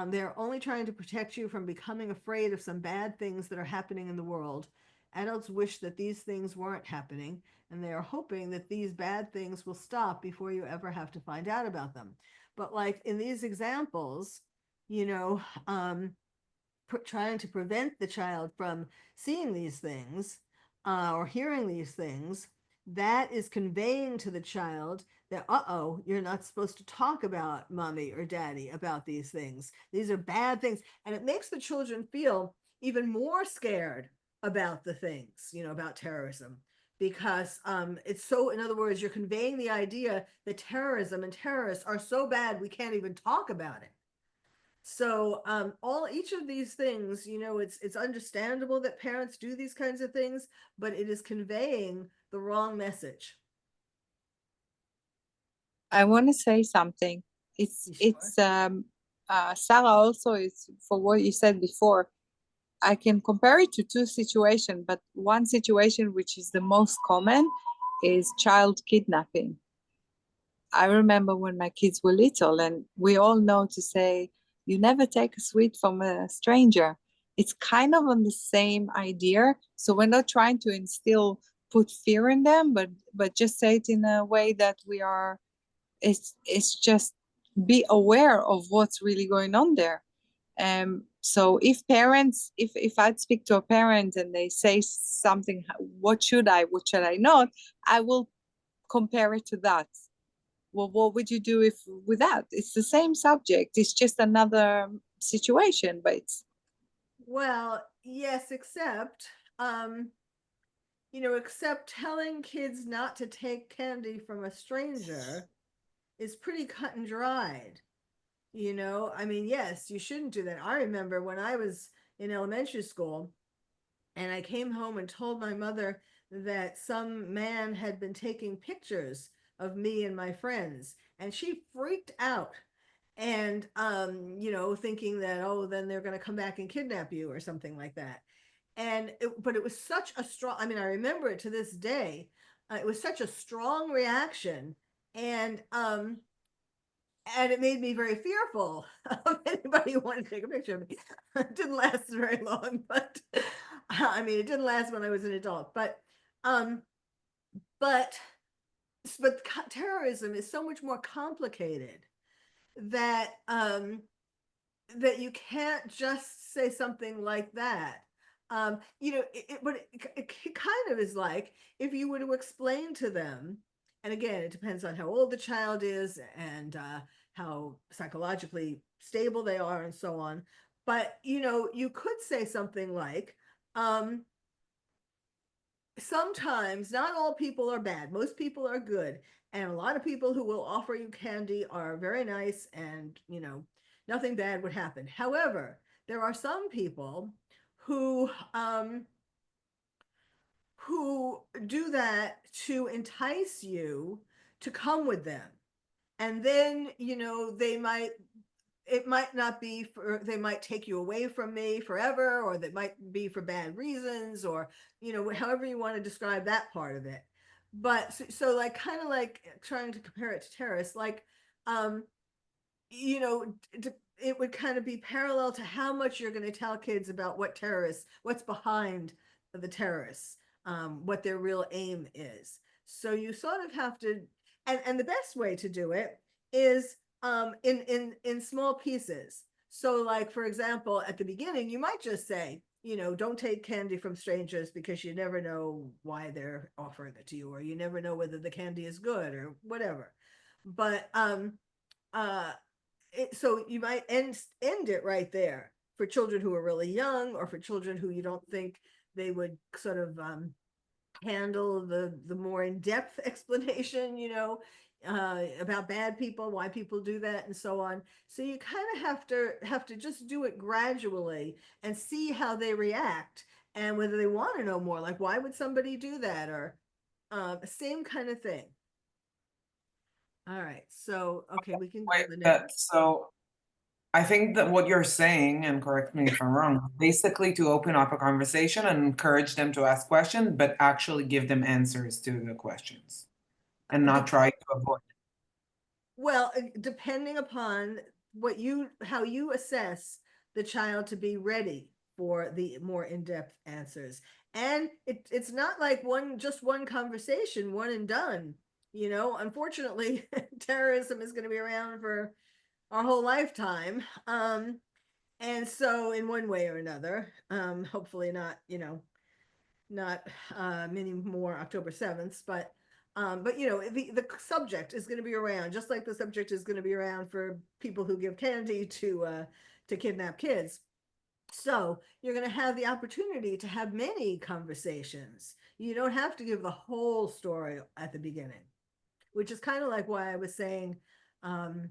They're only trying to protect you from becoming afraid of some bad things that are happening in the world. Adults wish that these things weren't happening, and they are hoping that these bad things will stop before you ever have to find out about them. But like in these examples, trying to prevent the child from seeing these things or hearing these things, that is conveying to the child that, you're not supposed to talk about mommy or daddy about these things. These are bad things. And it makes the children feel even more scared about the things, about terrorism. Because it's so, in other words, you're conveying the idea that terrorism and terrorists are so bad we can't even talk about it. So each of these things, it's understandable that parents do these kinds of things, but it is conveying the wrong message. I want to say something. Sarah, also, it's for what you said before. I can compare it to two situations, but one situation which is the most common is child kidnapping. I remember when my kids were little, and we all know to say, you never take a sweet from a stranger. It's kind of on the same idea. So we're not trying to put fear in them, but just say it in a way that it's just be aware of what's really going on there. So if I'd speak to a parent and they say something, what should I not, I will compare it to that. Well, what would you do with that? It's the same subject. It's just another situation, but Well, yes, except, except telling kids not to take candy from a stranger is pretty cut and dried. I mean, yes, you shouldn't do that. I remember when I was in elementary school and I came home and told my mother that some man had been taking pictures of me and my friends, and she freaked out. And thinking that, oh, then they're going to come back and kidnap you or something like that. But it was such a strong, I mean, I remember it to this day. It was such a strong reaction. And it made me very fearful of anybody who wanted to take a picture of me. It didn't last very long, but I mean, it didn't last when I was an adult. Um, but terrorism is so much more complicated that that you can't just say something like that. It kind of is like if you were to explain to them, and again, it depends on how old the child is and how psychologically stable they are and so on. But, you could say something like, um, sometimes not all people are bad. Most people are good. And a lot of people who will offer you candy are very nice and, nothing bad would happen. However, there are some people who who do that to entice you to come with them. And then, it might not be for, they might take you away from me forever, or that might be for bad reasons, or however you want to describe that part of it. But so like kind of like trying to compare it to terrorists, like um you know it would kind of be parallel to how much you're going to tell kids about what's behind the terrorists, what their real aim is. So you sort of have to, and the best way to do it is in small pieces. So like, for example, at the beginning, you might just say, don't take candy from strangers because you never know why they're offering it to you, or you never know whether the candy is good or whatever. But uh so you might end it right there for children who are really young, or for children who you don't think they would sort of handle the more in-depth explanation, about bad people, why people do that, and so on. So you kind of have to just do it gradually and see how they react, and whether they want to know more, like why would somebody do that, or same kind of thing. All right, so okay, we can go Wait, to the next. so I think that what you're saying, and correct me if I'm wrong, basically to open up a conversation and encourage them to ask questions, but actually give them answers to the questions and not try to avoid. Well, depending upon how you assess the child to be ready for the more in-depth answers. And it's not like just one conversation, one and done. Unfortunately, terrorism is going to be around for our whole lifetime. And so in one way or another, hopefully not, not many more October 7th, but the subject is going to be around, just like the subject is going to be around for people who give candy to kidnap kids. So you're going to have the opportunity to have many conversations. You don't have to give the whole story at the beginning, which is kind of like why I was saying on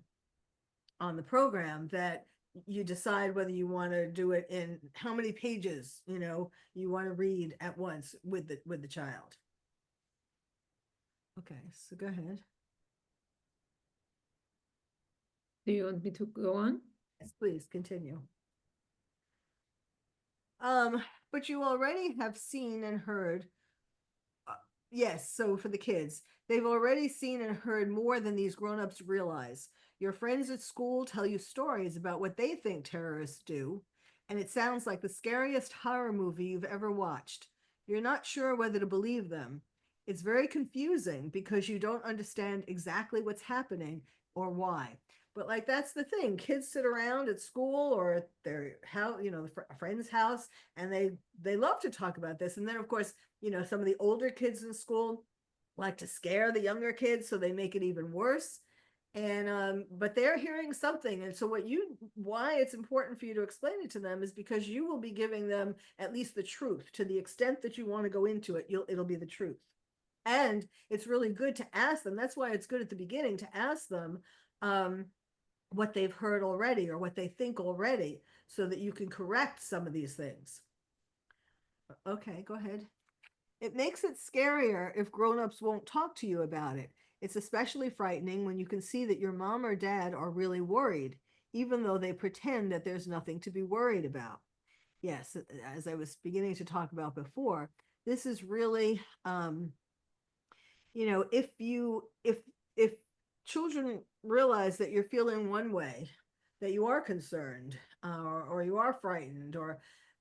the program that you decide whether you want to do it in how many pages, you want to read at once with the child. Okay, so go ahead. Do you want me to go on? Yes, please continue. But you already have seen and heard. Yes, so for the kids, they've already seen and heard more than these grown-ups realize. Your friends at school tell you stories about what they think terrorists do, and it sounds like the scariest horror movie you've ever watched. You're not sure whether to believe them. It's very confusing because you don't understand exactly what's happening or why. But like that's the thing, kids sit around at school or at their house, a friend's house, and they love to talk about this. And then of course, some of the older kids in school like to scare the younger kids, so they make it even worse. And but they're hearing something. And so why it's important for you to explain it to them is because you will be giving them at least the truth. To the extent that you want to go into it, it'll be the truth. And it's really good to ask them. That's why it's good at the beginning to ask them what they've heard already or what they think already, so that you can correct some of these things. Okay, go ahead. It makes it scarier if grown-ups won't talk to you about it. It's especially frightening when you can see that your mom or dad are really worried, even though they pretend that there's nothing to be worried about. Yes, as I was beginning to talk about before, this is really, if children realize that you're feeling one way, that you are concerned, or you are frightened,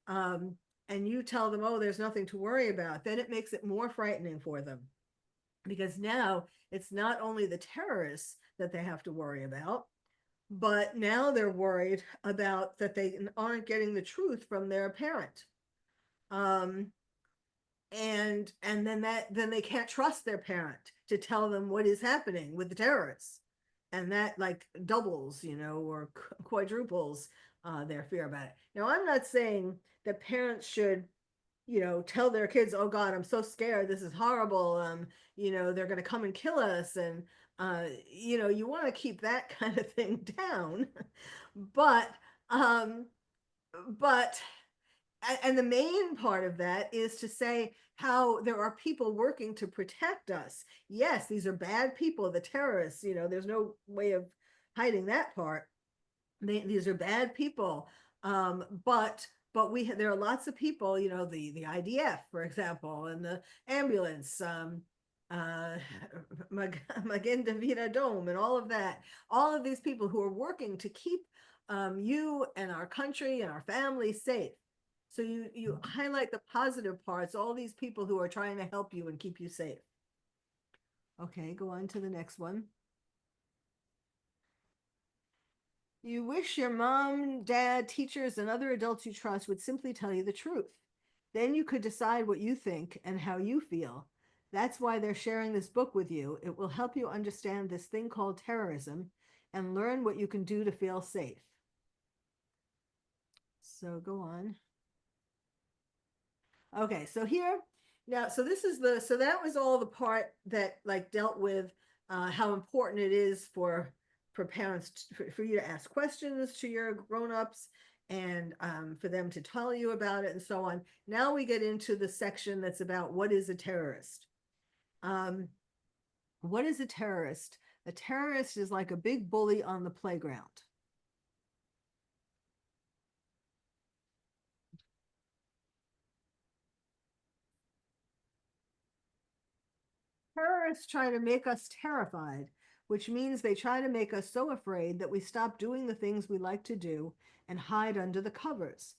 and you tell them, oh, there's nothing to worry about, then it makes it more frightening for them. Because now it's not only the terrorists that they have to worry about, but now they're worried about that they aren't getting the truth from their parent. And then they can't trust their parent to tell them what is happening with the terrorists. And that like doubles, or quadruples their fear about it. Now, I'm not saying that parents should, tell their kids, oh God, I'm so scared, this is horrible, they're going to come and kill us. And you want to keep that kind of thing down. but but and the main part of that is to say how there are people working to protect us. Yes, these are bad people, the terrorists, there's no way of hiding that part. These are bad people. But there are lots of people, the IDF, for example, and the ambulance, Magen David Adom, and all of that. All of these people who are working to keep you and our country and our family safe. So you highlight the positive parts, all these people who are trying to help you and keep you safe. Okay, go on to the next one. You wish your mom, dad, teachers, and other adults you trust would simply tell you the truth. Then you could decide what you think and how you feel. That's why they're sharing this book with you. It will help you understand this thing called terrorism and learn what you can do to feel safe. So go on. Okay, so here, now, so that was all the part that like dealt with how important it is for parents, for you to ask questions to your grown-ups, and for them to tell you about it and so on. Now we get into the section that's about what is a terrorist. What is a terrorist? A terrorist is like a big bully on the playground. Terrorists try to make us terrified, which means they try to make us so afraid that we stop doing the things we like to do and hide under the covers.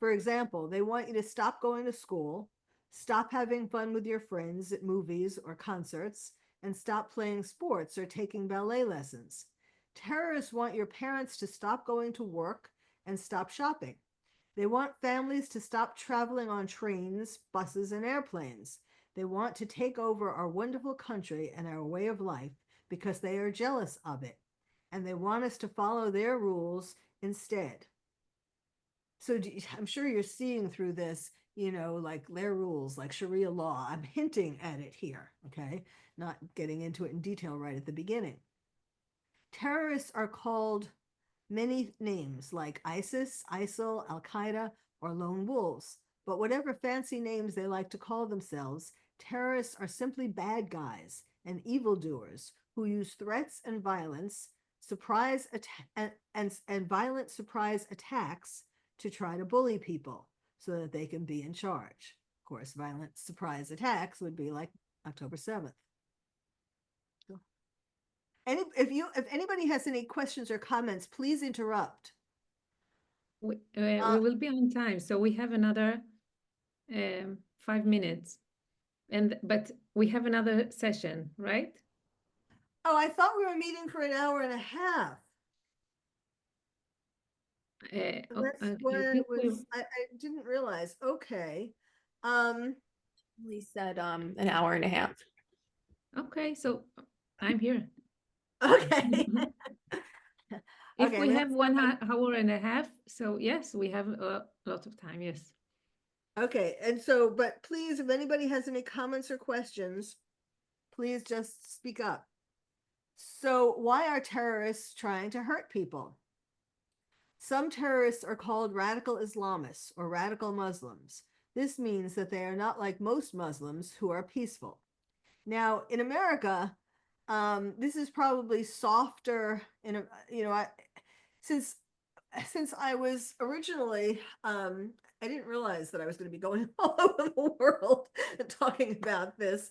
For example, they want you to stop going to school, stop having fun with your friends at movies or concerts, and stop playing sports or taking ballet lessons. Terrorists want your parents to stop going to work and stop shopping. They want families to stop traveling on trains, buses, and airplanes. They want to take over our wonderful country and our way of life because they are jealous of it. And they want us to follow their rules instead. So I'm sure you're seeing through this, like their rules, like Sharia law. I'm hinting at it here, okay? Not getting into it in detail right at the beginning. Terrorists are called many names like ISIS, ISIL, Al-Qaeda, or lone wolves. But whatever fancy names they like to call themselves, terrorists are simply bad guys and evildoers who use threats and violence, and violent surprise attacks to try to bully people so that they can be in charge. Of course, violent surprise attacks would be like October 7th. If anybody has any questions or comments, please interrupt. We will be on time, so we have another 5 minutes, but we have another session, right? Oh, I thought we were meeting for an hour and a half. That's what it was. I didn't realize. Okay. Lee said an hour and a half. Okay, so I'm here. Okay. If Okay, we I'm have 1 hour and a half, so yes, we have a lot of time. Yes. okay, and so, but please, if anybody has any comments or questions, please just speak up. So, why are terrorists trying to hurt people? Some terrorists are called radical Islamists or radical Muslims. This means that they are not like most Muslims who are peaceful. Now, in America, this is probably softer. Since since I was originally, I didn't realize that I was going to be going all over the world and talking about this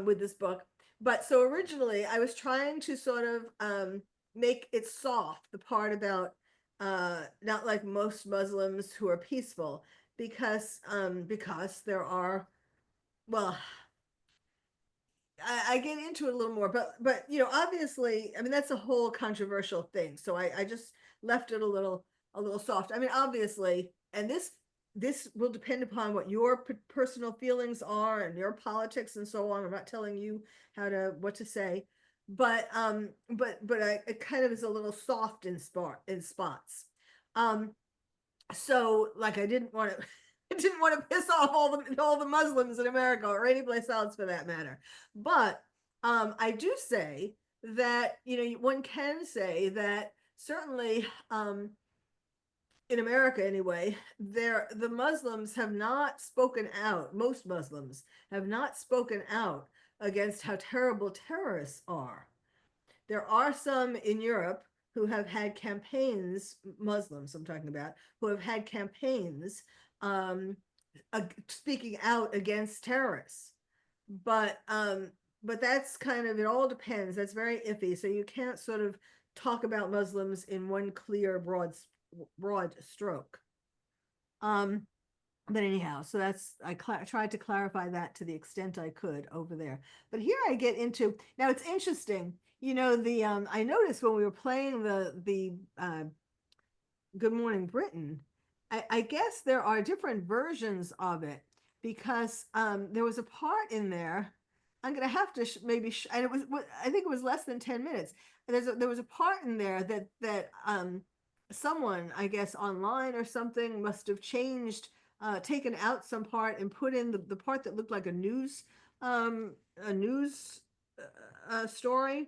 with this book. But so originally, I was trying to sort of make it soft, the part about not like most Muslims who are peaceful, because there are, well, I get into it a little more, but obviously, I mean, that's a whole controversial thing. So I just left it a little soft. I mean, obviously, and this will depend upon what your personal feelings are and your politics and so on. I'm not telling you what to say, but it kind of is a little soft in spots. So like I didn't want to I didn't want to piss off all the Muslims in America or any place else for that matter. But I do say that one can say that certainly in America anyway, the Muslims have not spoken out. Most Muslims have not spoken out against how terrible terrorists are. There are some in Europe who have had campaigns, Muslims I'm talking about, who have had campaigns speaking out against terrorists. But that's kind of, it all depends. That's very iffy. So you can't sort of talk about Muslims in one clear, broad stroke. But anyhow, so I tried to clarify that to the extent I could over there. But here I get into, now it's interesting, I noticed when we were playing the Good Morning Britain, I guess there are different versions of it because there was a part in there. I'm gonna have to and I think it was less than 10 minutes. There was a part in there that someone, I guess online or something, must have changed, taken out some part and put in the part that looked like a news story.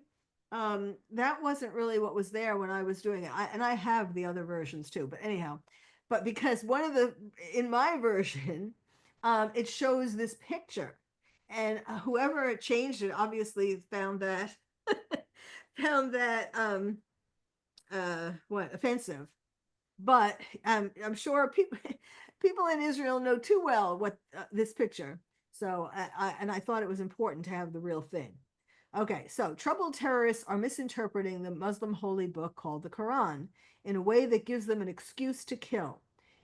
That wasn't really what was there when I was doing it. I have the other versions too, but anyhow, but because in my version, it shows this picture, and whoever changed it obviously found that what offensive. But I'm sure people in Israel know too well what this picture. So I thought it was important to have the real thing. Okay, so troubled terrorists are misinterpreting the Muslim holy book called the Quran in a way that gives them an excuse to kill.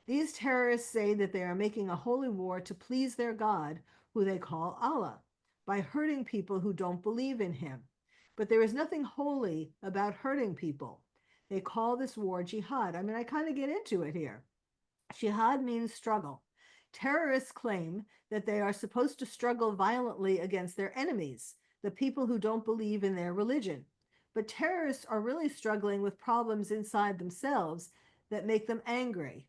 These terrorists say that they are making a holy war to please their God, who they call Allah, by hurting people who don't believe in him. But there is nothing holy about hurting people. They call this war jihad. I mean, I kind of get into it here. Jihad means struggle. Terrorists claim that they are supposed to struggle violently against their enemies, the people who don't believe in their religion. But terrorists are really struggling with problems inside themselves that make them angry.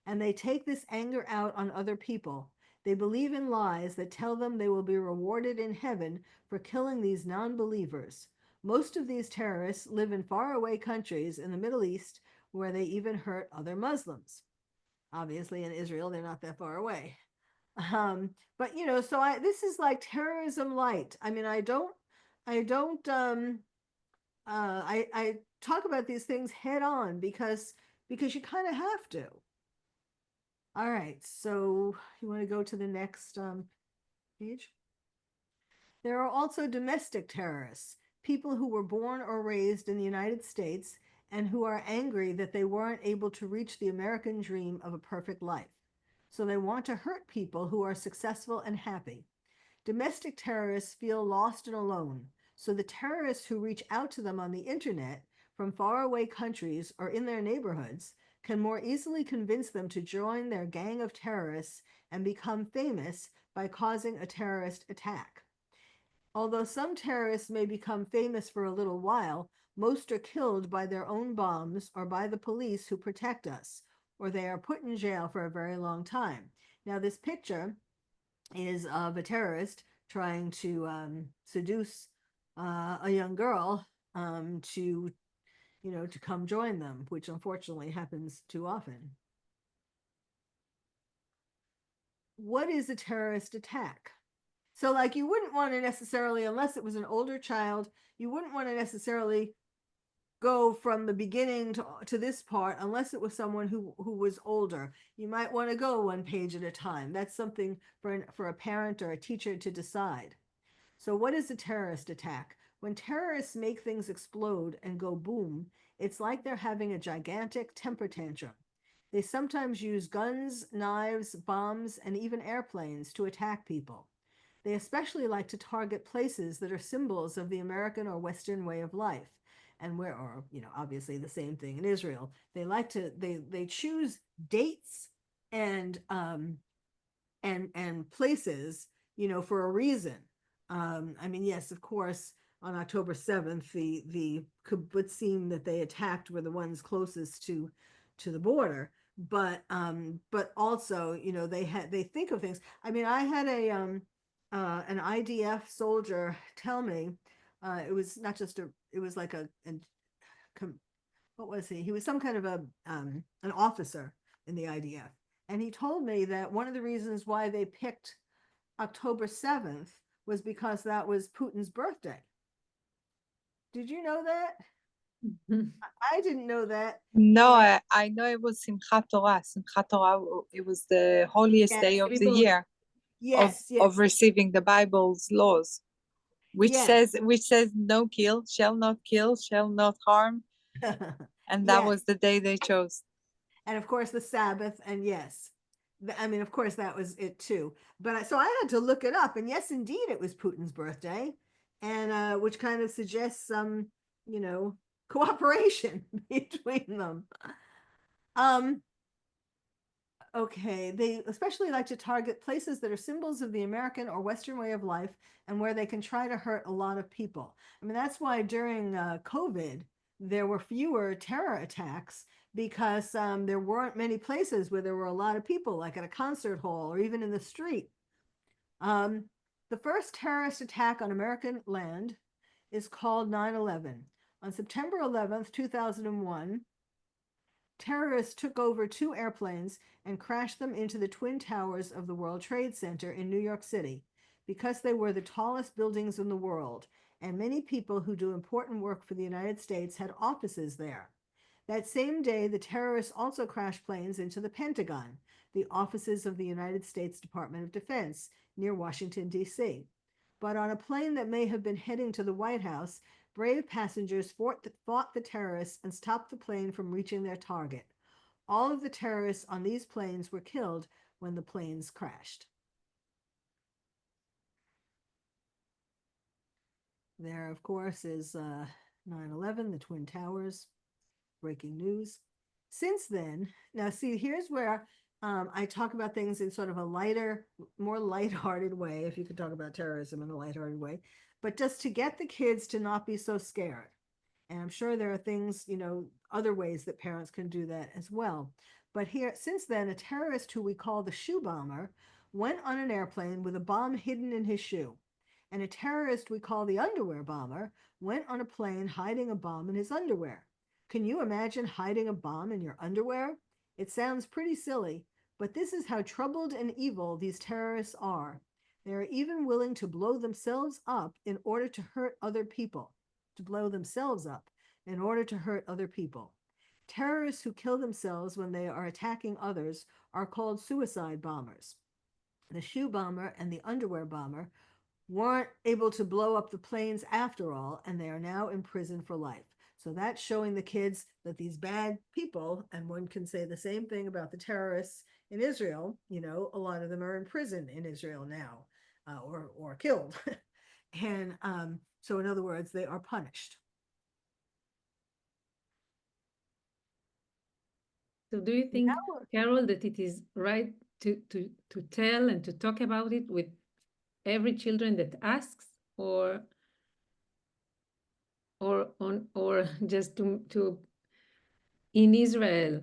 And they take this anger out on other people. They believe in lies that tell them they will be rewarded in heaven for killing these non-believers. Most of these terrorists live in faraway countries in the Middle East where they even hurt other Muslims. Obviously, in Israel, they're not that far away. But so this is like terrorism light. I mean, I talk about these things head on because you kind of have to. All right, so you want to go to the next page? There are also domestic terrorists, people who were born or raised in the United States and who are angry that they weren't able to reach the American dream of a perfect life. So they want to hurt people who are successful and happy. Domestic terrorists feel lost and alone, so the terrorists who reach out to them on the internet from faraway countries or in their neighborhoods can more easily convince them to join their gang of terrorists and become famous by causing a terrorist attack. Although some terrorists may become famous for a little while, most are killed by their own bombs or by the police who protect us, or they are put in jail for a very long time. Now, this picture is of a terrorist trying to seduce a young girl to, to come join them, which unfortunately happens too often. What is a terrorist attack? So, like, you wouldn't want to necessarily, unless it was an older child, you wouldn't want to necessarily go from the beginning to this part unless it was someone who was older. You might want to go one page at a time. That's something for a parent or a teacher to decide. So what is a terrorist attack? When terrorists make things explode and go boom, it's like they're having a gigantic temper tantrum. They sometimes use guns, knives, bombs, and even airplanes to attack people. They especially like to target places that are symbols of the American or Western way of life. And obviously the same thing in Israel. They like to they choose dates and places, for a reason. I mean, yes, of course, on October 7th, the kibbutzim that they attacked were the ones closest to the border. But also, they think of things. I mean, I had an IDF soldier tell me, it was not just it was like what was he? He was some kind of an officer in the IDF. And he told me that one of the reasons why they picked October 7th was because that was Putin's birthday. Did you know that? I didn't know that. No, I know it was Simchat Torah. Simchat Torah, it was the holiest day of the year of receiving the Bible's laws, which says no kill, shall not kill, shall not harm. And that was the day they chose. And of course the Sabbath, and I mean, of course that was it too. But so I had to look it up, and yes, indeed, it was Putin's birthday, and which kind of suggests some, cooperation between them. Okay, they especially like to target places that are symbols of the American or Western way of life and where they can try to hurt a lot of people. I mean, that's why during COVID, there were fewer terror attacks because there weren't many places where there were a lot of people, like at a concert hall or even in the street. The first terrorist attack on American land is called 9/11. On September 11th, 2001, terrorists took over 2 airplanes and crashed them into the Twin Towers of the World Trade Center in New York City because they were the tallest buildings in the world, and many people who do important work for the United States had offices there. That same day, the terrorists also crashed planes into the Pentagon, the offices of the United States Department of Defense, near Washington, D.C. But on a plane that may have been heading to the White House, brave passengers fought the terrorists and stopped the plane from reaching their target. All of the terrorists on these planes were killed when the planes crashed. There, of course, is 9/11, the Twin Towers, breaking news. Since then, now see, here's where I talk about things in sort of a lighter, more lighthearted way, if you could talk about terrorism in a lighthearted way, but just to get the kids to not be so scared. And I'm sure there are things, other ways that parents can do that as well. But here, since then, a terrorist who we call the shoe bomber went on an airplane with a bomb hidden in his shoe. And a terrorist we call the underwear bomber went on a plane hiding a bomb in his underwear. Can you imagine hiding a bomb in your underwear? It sounds pretty silly, but this is how troubled and evil these terrorists are. They are even willing to blow themselves up in order to hurt other people. Terrorists who kill themselves when they are attacking others are called suicide bombers. The shoe bomber and the underwear bomber weren't able to blow up the planes after all, and they are now in prison for life. So that's showing the kids that these bad people, and one can say the same thing about the terrorists in Israel, a lot of them are in prison in Israel now, or killed. And so in other words, they are punished. So do you think, Carole, that it is right to tell and to talk about it with every children that asks, or or just to in Israel?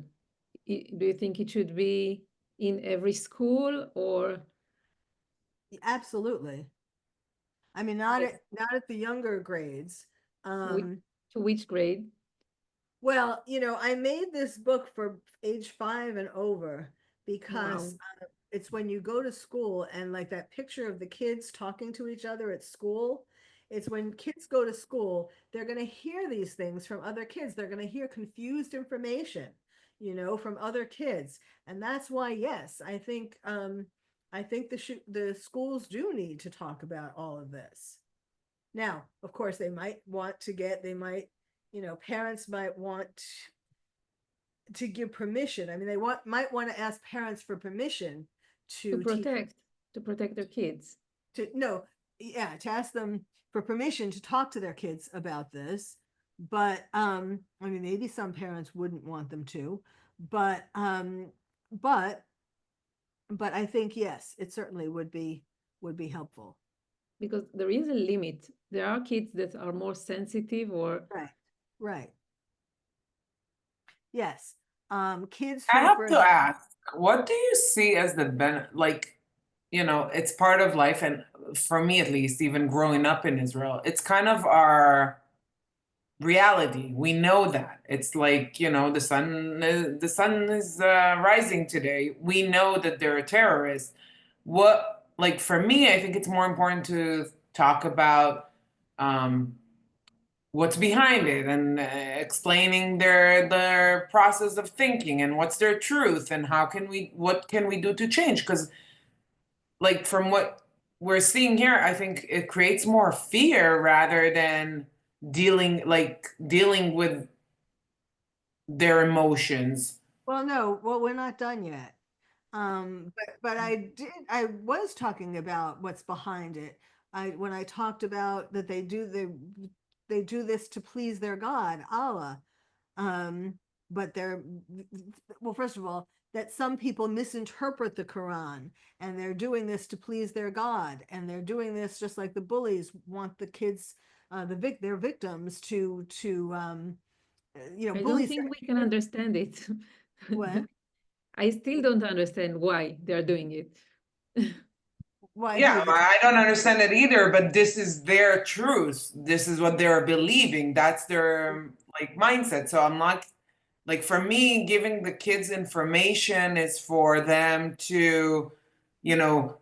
Do you think it should be in every school or Absolutely. I mean, like, not at the younger grades. to which grade? Well, I made this book for age 5 and over because Wow. it's when you go to school and like that picture of the kids talking to each other at school. It's when kids go to school, they're going to hear these things from other kids. They're going to hear confused information, from other kids. And that's why, yes, I think the schools do need to talk about all of this. Now, of course, parents might want to give permission. I mean, might want to ask parents for permission To to teach, protect their kids. no, yeah, to ask them for permission to talk to their kids about this. But I mean, maybe some parents wouldn't want them to, but but I think yes, it certainly would be helpful. Because there is a limit. There are kids that are more sensitive or Right, right. Yes. Kids I who, have for to example, ask, what do you see as the like, it's part of life, and for me at least, even growing up in Israel, it's kind of our reality. We know that. It's like, the sun is rising today. We know that there are terrorists. What, like, for me, I think it's more important to talk about um what's behind it, and explaining their process of thinking, and what's their truth, and what can we do to change, because like from what we're seeing here, I think it creates more fear rather than dealing with their emotions. well, no, well, we're not done yet. But I was talking about what's behind it. When I talked about that they do this to please their God, Allah. Um, but well, first of all, that some people misinterpret the Quran and they're doing this to please their God, and they're doing this just like the bullies want the kids, their victims I don't bullies. think we can understand it. What? I still don't understand why they're doing it. Why Yeah, who? I don't understand it either, but this is their truth. This is what they're believing. That's their like mindset. So I'm not like, for me, giving the kids information is for them to, you know,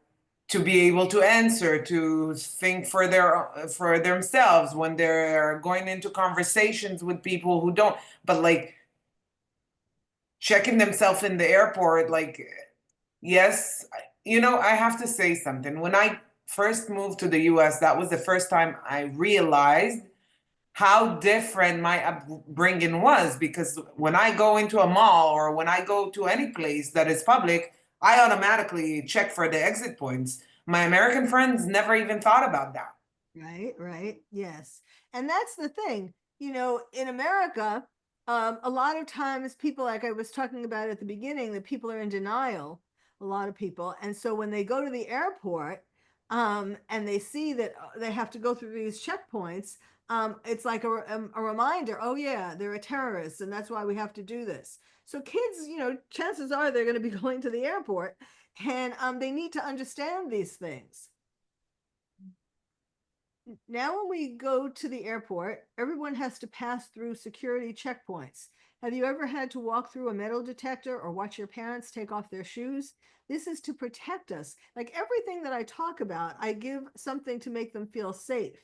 to be able to answer, to think for themselves when they're going into conversations with people who don't. But like checking themselves in the airport, like, yes, I have to say something. When I first moved to the US, that was the first time I realized how different my upbringing was, because when I go into a mall or when I go to any place that is public, I automatically check for the exit points. My American friends never even thought about that. Right, right. Yes. And that's the thing, in America, a lot of times people, like I was talking about at the beginning, that people are in denial, a lot of people. And so when they go to the airport, and they see that they have to go through these checkpoints, it's like a reminder, oh yeah, they're a terrorist, and that's why we have to do this. So kids, chances are they're going to be going to the airport, and they need to understand these things. Now, when we go to the airport, everyone has to pass through security checkpoints. Have you ever had to walk through a metal detector or watch your parents take off their shoes? This is to protect us. Like everything that I talk about, I give something to make them feel safe.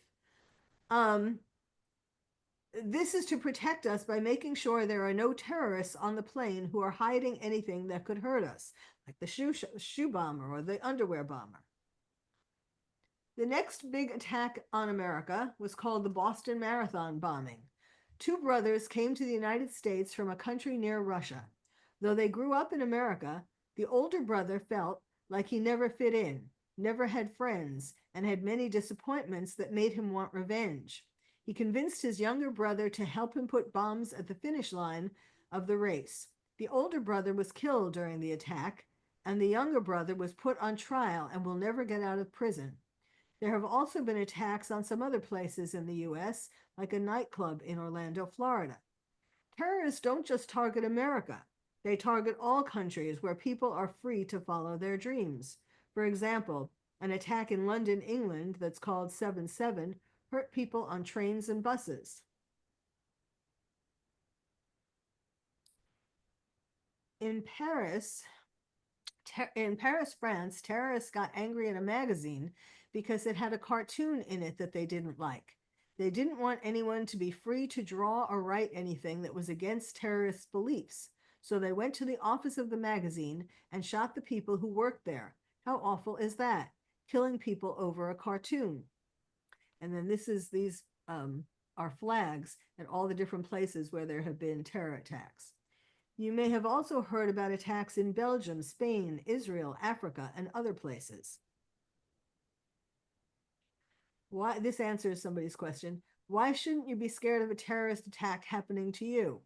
This is to protect us by making sure there are no terrorists on the plane who are hiding anything that could hurt us, like the shoe bomber or the underwear bomber. The next big attack on America was called the Boston Marathon bombing. Two brothers came to the United States from a country near Russia. Though they grew up in America, the older brother felt like he never fit in, never had friends, and had many disappointments that made him want revenge. He convinced his younger brother to help him put bombs at the finish line of the race. The older brother was killed during the attack, and the younger brother was put on trial and will never get out of prison. There have also been attacks on some other places in the US, like a nightclub in Orlando, Florida. Terrorists don't just target America. They target all countries where people are free to follow their dreams. For example, an attack in London, England, that's called 7/7 hurt people on trains and buses. In Paris, France, terrorists got angry at a magazine because it had a cartoon in it that they didn't like. They didn't want anyone to be free to draw or write anything that was against terrorist beliefs. So they went to the office of the magazine and shot the people who worked there. How awful is that? Killing people over a cartoon. And then these are flags at all the different places where there have been terror attacks. You may have also heard about attacks in Belgium, Spain, Israel, Africa, and other places. Why? This answers somebody's question. Why shouldn't you be scared of a terrorist attack happening to you?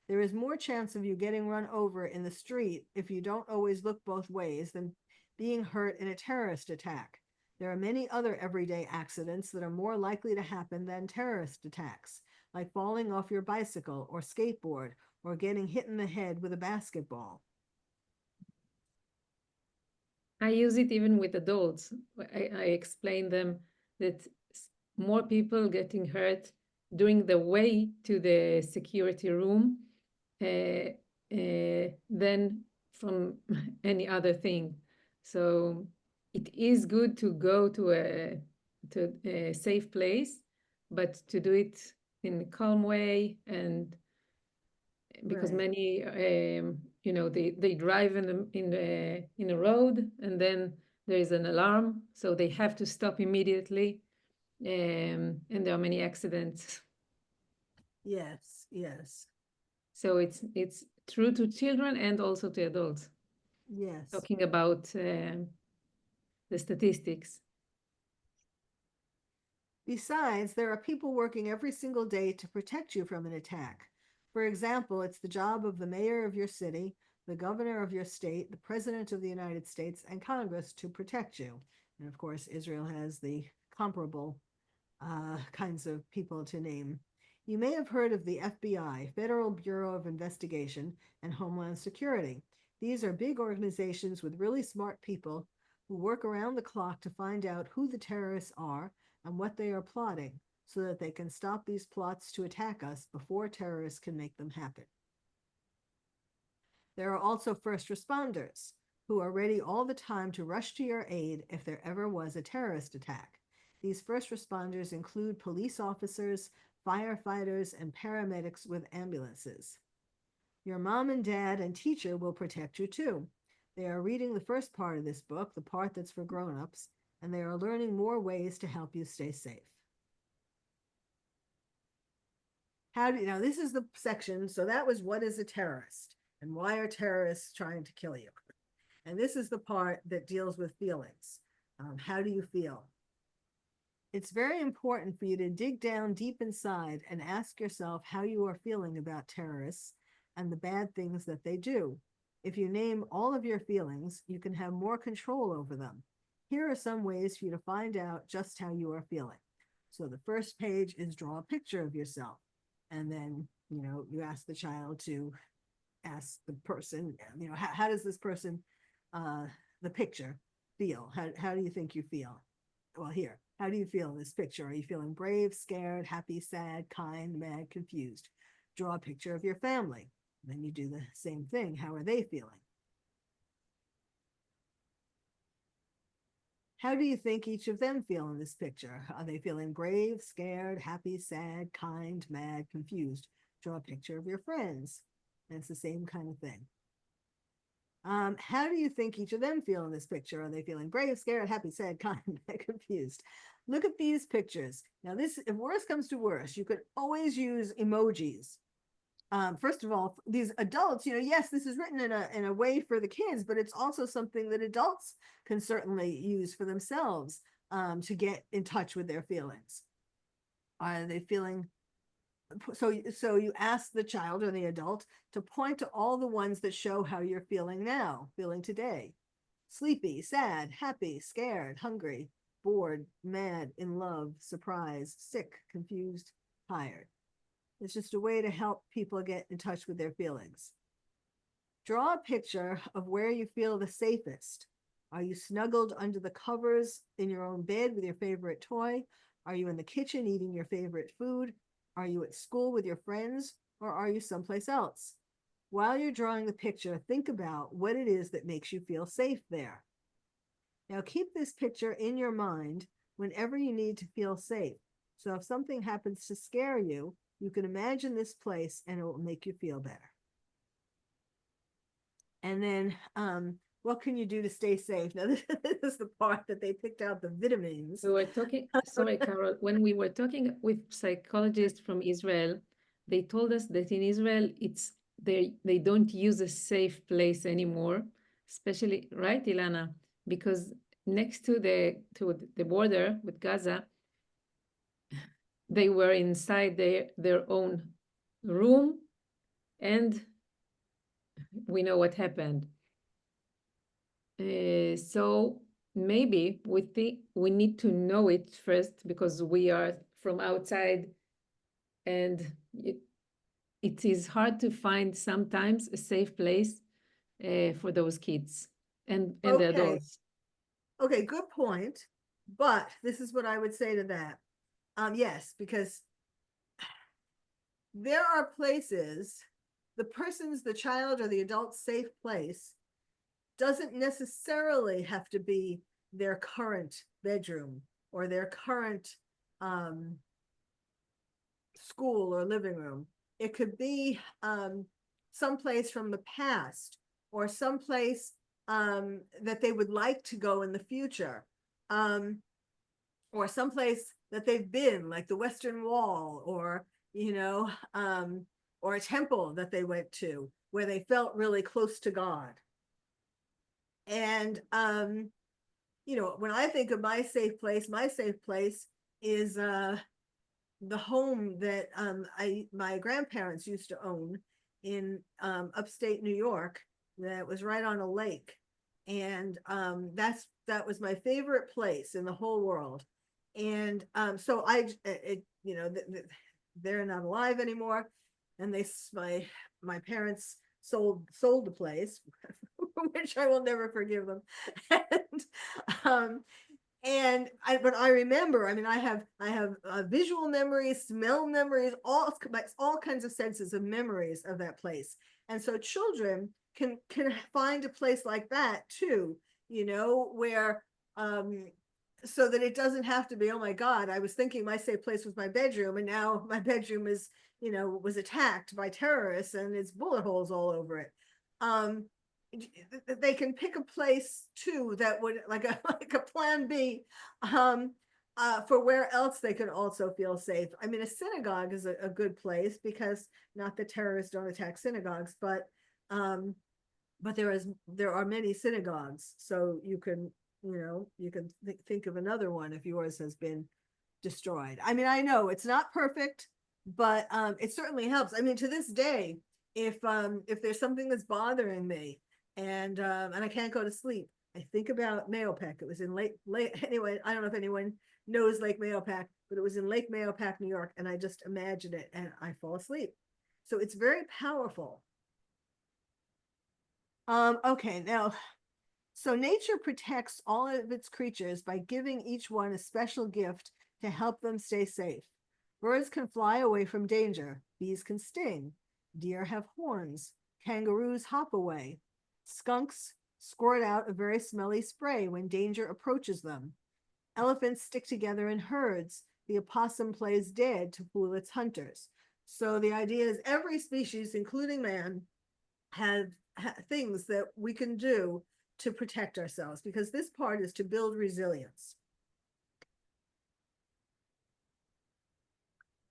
There is more chance of you getting run over in the street if you don't always look both ways than being hurt in a terrorist attack. There are many other everyday accidents that are more likely to happen than terrorist attacks, like falling off your bicycle or skateboard or getting hit in the head with a basketball. I use it even with adults. I explain them that more people getting hurt during the way to the security room than from any other thing. So it is good to go to a safe place, but to do it in a calm way, and because Right. many they drive in a road, and then there is an alarm, so they have to stop immediately, and there are many accidents. Yes, yes, So it's true to children and also to adults, yes. talking about the statistics. Besides, there are people working every single day to protect you from an attack. For example, it's the job of the mayor of your city, the governor of your state, the president of the United States, and Congress to protect you. And of course, Israel has the comparable kinds of people to name. You may have heard of the FBI, Federal Bureau of Investigation, and Homeland Security. These are big organizations with really smart people who work around the clock to find out who the terrorists are and what they are plotting, so that they can stop these plots to attack us before terrorists can make them happen. There are also first responders who are ready all the time to rush to your aid if there ever was a terrorist attack. These first responders include police officers, firefighters, and paramedics with ambulances. Your mom and dad and teacher will protect you too. They are reading the first part of this book, the part that's for grown-ups, and they are learning more ways to help you stay safe. Now this is the section, so that was what is a terrorist and why are terrorists trying to kill you? And this is the part that deals with feelings. How do you feel? It's very important for you to dig down deep inside and ask yourself how you are feeling about terrorists and the bad things that they do. If you name all of your feelings, you can have more control over them. Here are some ways for you to find out just how you are feeling. So the first page is draw a picture of yourself. And then, you ask the child to ask the person, how does this person, the picture, feel? How do you think you feel? Well, here, how do you feel in this picture? Are you feeling brave, scared, happy, sad, kind, mad, confused? Draw a picture of your family. Then you do the same thing. How are they feeling? How do you think each of them feel in this picture? Are they feeling brave, scared, happy, sad, kind, mad, confused? Draw a picture of your friends. And it's the same kind of thing. How do you think each of them feel in this picture? Are they feeling brave, scared, happy, sad, kind, mad, confused? Look at these pictures. Now, if worse comes to worse, you could always use emojis. First of all, these adults, yes, this is written in a way for the kids, but it's also something that adults can certainly use for themselves to get in touch with their feelings. Are they feeling? So you ask the child or the adult to point to all the ones that show how you're feeling now, feeling today. Sleepy, sad, happy, scared, hungry. bored, mad, in love, surprised, sick, confused, tired. It's just a way to help people get in touch with their feelings. Draw a picture of where you feel the safest. Are you snuggled under the covers in your own bed with your favorite toy? Are you in the kitchen eating your favorite food? Are you at school with your friends, or are you someplace else? While you're drawing the picture, think about what it is that makes you feel safe there. Now keep this picture in your mind whenever you need to feel safe. So if something happens to scare you, you can imagine this place and it will make you feel better. And then what can you do to stay safe? Now, this is the part that they picked out the vitamins. We were talking, sorry, Carole, when we were talking with psychologists from Israel, they told us that in Israel, they don't use a safe place anymore, especially, right, Ilana? Because next to the border with Gaza, they were inside their own room, and we know what happened. So maybe we think we need to know it first, because we are from outside, and it is hard to find sometimes a safe place for those kids and the Okay. adults. Okay, good point. But this is what I would say to that. Yes, because there are places, the child or the adult's safe place doesn't necessarily have to be their current bedroom or their current school or living room. It could be someplace from the past, or someplace that they would like to go in the future, or someplace that they've been, like the Western Wall, or or a temple that they went to where they felt really close to God. And when I think of my safe place is the home that my grandparents used to own in upstate New York, that was right on a lake. And that was my favorite place in the whole world. And so they're not alive anymore, and my parents sold the place, which I will never forgive them. But I remember, I have visual memories, smell memories, all kinds of senses of memories of that place. And so children can find a place like that too, where so that it doesn't have to be, oh my God, I was thinking my safe place was my bedroom, and now my bedroom is, was attacked by terrorists and it's bullet holes all over it. They can pick a place too that would like a plan B for where else they can also feel safe. A synagogue is a good place, because not that terrorists don't attack synagogues, but there are many synagogues, so you can think of another one if yours has been destroyed. I know it's not perfect, but it certainly helps. To this day, if there's something that's bothering me, and I can't go to sleep, I think about Mahopac. It was in Lake anyway. I don't know if anyone knows Lake Mahopac, but it was in Lake Mahopac, New York, and I just imagine it and I fall asleep. So it's very powerful. Okay, now, so nature protects all of its creatures by giving each one a special gift to help them stay safe. Birds can fly away from danger. Bees can sting. Deer have horns. Kangaroos hop away. Skunks squirt out a very smelly spray when danger approaches them. Elephants stick together in herds. The opossum plays dead to fool its hunters. So the idea is every species, including man, have things that we can do to protect ourselves, because this part is to build resilience.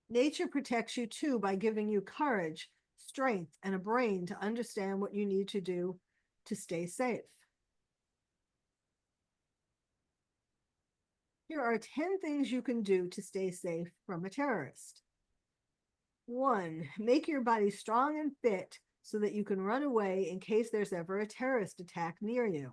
Nature protects you too by giving you courage, strength, and a brain to understand what you need to do to stay safe. Here are 10 things you can do to stay safe from a terrorist. 1, make your body strong and fit so that you can run away in case there's ever a terrorist attack near you.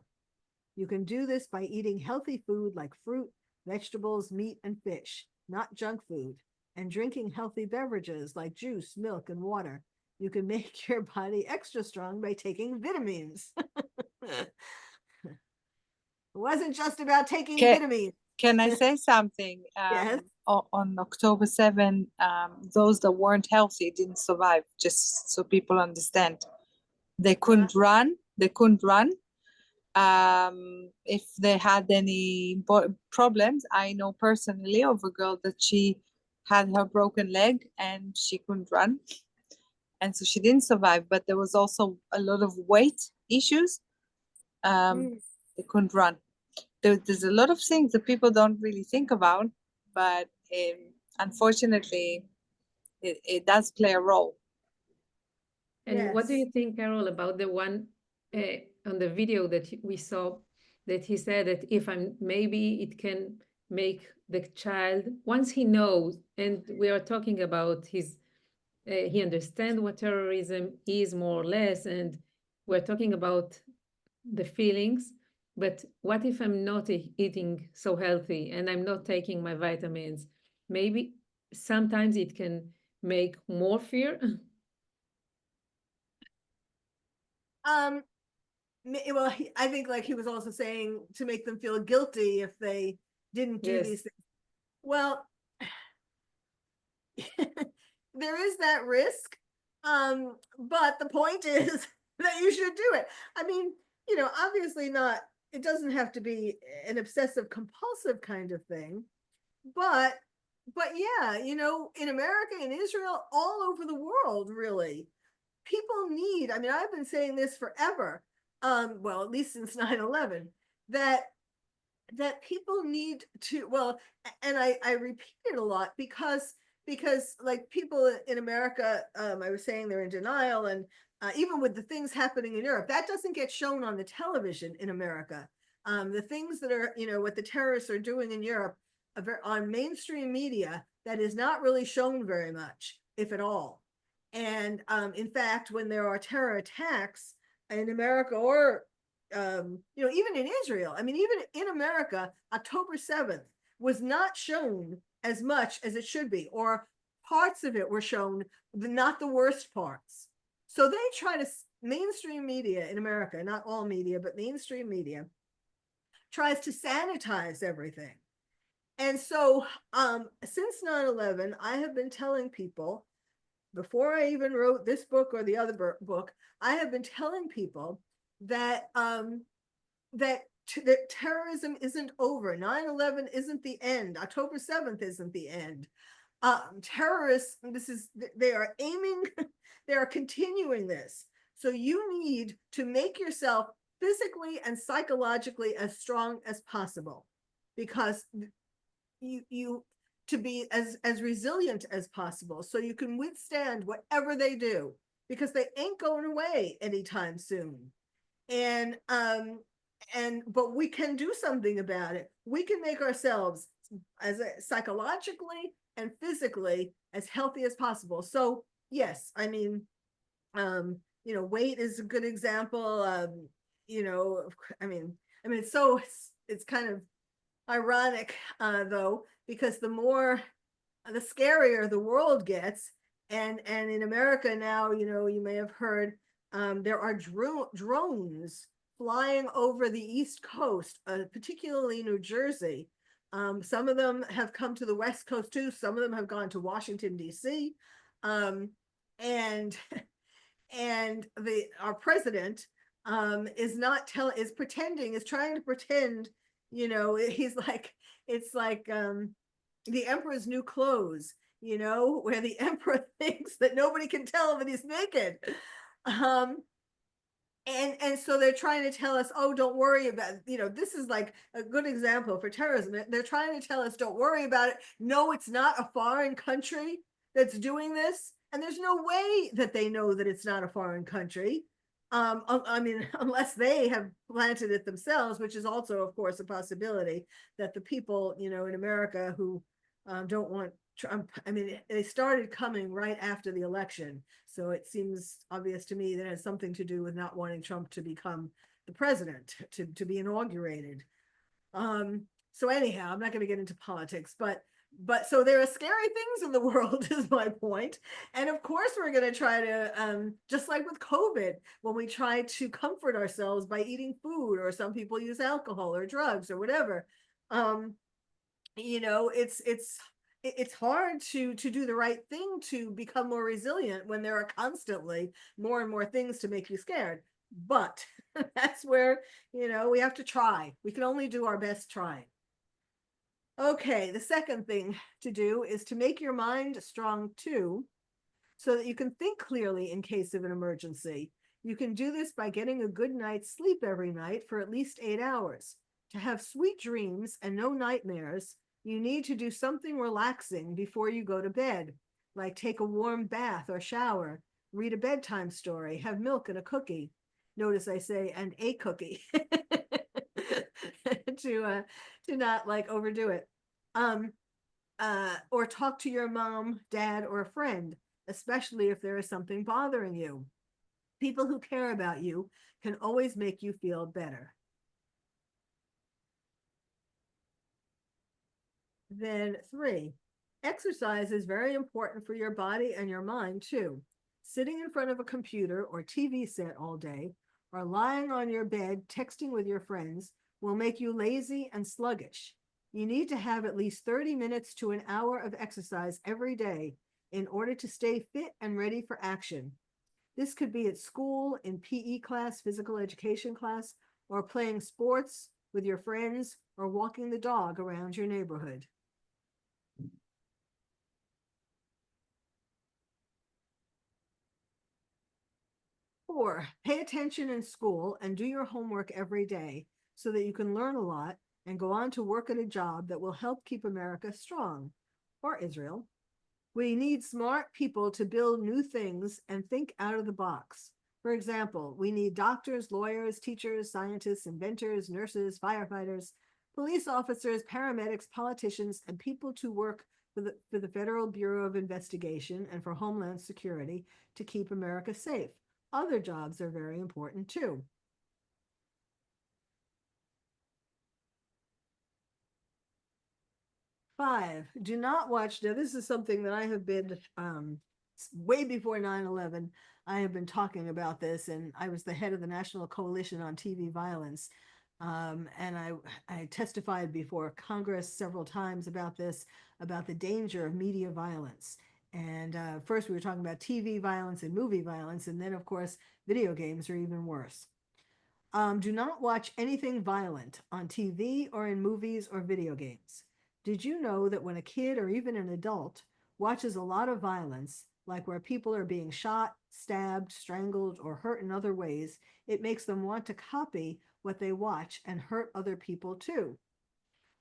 You can do this by eating healthy food like fruit, vegetables, meat, and fish, not junk food, and drinking healthy beverages like juice, milk, and water. You can make your body extra strong by taking vitamins. It wasn't just about taking vitamins. Can I say something? Yes. On October 7, those that weren't healthy didn't survive, just so people understand. They couldn't run. They couldn't run. If they had any problems, I know personally of a girl that she had her broken leg and she couldn't run. And so she didn't survive, but there was also a lot of weight issues. They couldn't run. There's a lot of things that people don't really think about, but unfortunately, it does play a role. And what do Yes. you think, Carole, about the one on the video that we saw, that he said that if I'm, maybe it can make the child, once he knows, and we are talking about his, he understands what terrorism is more or less, and we're talking about the feelings, but what if I'm not eating so healthy and I'm not taking my vitamins? Maybe sometimes it can make more fear. Well, I think like he was also saying to make them feel guilty if they didn't do Yes. these things. Well, there is that risk. But the point is that you should do it. I mean, you know, obviously not, it doesn't have to be an obsessive compulsive kind of thing, but yeah, you know, in America, in Israel, all over the world, really, people need, I mean, I've been saying this forever, well, at least since 9/11, that people need to, well, and I repeat it a lot because like people in America, I was saying they're in denial, and even with the things happening in Europe, that doesn't get shown on the television in America. The things that are, you know, what the terrorists are doing in Europe on mainstream media, that is not really shown very much, if at all. And in fact, when there are terror attacks in America or you know, even in Israel, I mean, even in America, October 7th was not shown as much as it should be, or parts of it were shown, not the worst parts. So they try to, mainstream media in America, not all media, but mainstream media, tries to sanitize everything. And so since 9/11, I have been telling people, before I even wrote this book or the other book, I have been telling people that that terrorism isn't over. 9/11 isn't the end. October 7th isn't the end. Terrorists, they are aiming, they are continuing this. So you need to make yourself physically and psychologically as strong as possible, because you to be as resilient as possible, so you can withstand whatever they do, because they ain't going away anytime soon. And but we can do something about it. We can make ourselves as psychologically and physically as healthy as possible. So yes, I mean, you know, weight is a good example. You know, I mean, it's kind of ironic, though, because the scarier the world gets, and in America now, you know, you may have heard, there are drones flying over the East Coast, particularly New Jersey. Some of them have come to the West Coast too. Some of them have gone to Washington, D.C. And our president is trying to pretend, you know, he's like, it's like the emperor's new clothes, you know, where the emperor thinks that nobody can tell that he's naked. And so they're trying to tell us, oh, don't worry about it. You know, this is like a good example for terrorism. They're trying to tell us, don't worry about it. No, it's not a foreign country that's doing this. And there's no way that they know that it's not a foreign country. I mean, unless they have planted it themselves, which is also, of course, a possibility, that the people, you know, in America who don't want Trump, I mean, they started coming right after the election. So it seems obvious to me that it has something to do with not wanting Trump to become the president, to be inaugurated. So anyhow, I'm not going to get into politics, but so there are scary things in the world is my point. And of course we're going to try to just like with COVID, when we try to comfort ourselves by eating food, or some people use alcohol or drugs or whatever. You know, it's hard to do the right thing to become more resilient when there are constantly more and more things to make you scared. But that's where, you know, we have to try. We can only do our best trying. Okay, the second thing to do is to make your mind strong too, so that you can think clearly in case of an emergency. You can do this by getting a good night's sleep every night for at least 8 hours. To have sweet dreams and no nightmares, you need to do something relaxing before you go to bed, like take a warm bath or shower, read a bedtime story, have milk and a cookie. Notice I say, and a cookie, to not like overdo it. Or talk to your mom, dad, or a friend, especially if there is something bothering you. People who care about you can always make you feel better. Then 3, exercise is very important for your body and your mind too. Sitting in front of a computer or TV set all day, or lying on your bed texting with your friends, will make you lazy and sluggish. You need to have at least 30 minutes to an hour of exercise every day in order to stay fit and ready for action. This could be at school, in PE class, physical education class, or playing sports with your friends, or walking the dog around your neighborhood. 4, pay attention in school and do your homework every day so that you can learn a lot and go on to work at a job that will help keep America strong, or Israel. We need smart people to build new things and think out of the box. For example, we need doctors, lawyers, teachers, scientists, inventors, nurses, firefighters, police officers, paramedics, politicians, and people to work for the Federal Bureau of Investigation and for Homeland Security to keep America safe. Other jobs are very important too. 5, do not watch. Now, this is something that I have been way before 9/11. I have been talking about this, and I was the head of the National Coalition on TV Violence. And I testified before Congress several times about this, about the danger of media violence. And first we were talking about TV violence and movie violence, and then of course video games are even worse. Do not watch anything violent on TV or in movies or video games. Did you know that when a kid or even an adult watches a lot of violence, like where people are being shot, stabbed, strangled, or hurt in other ways, it makes them want to copy what they watch and hurt other people too?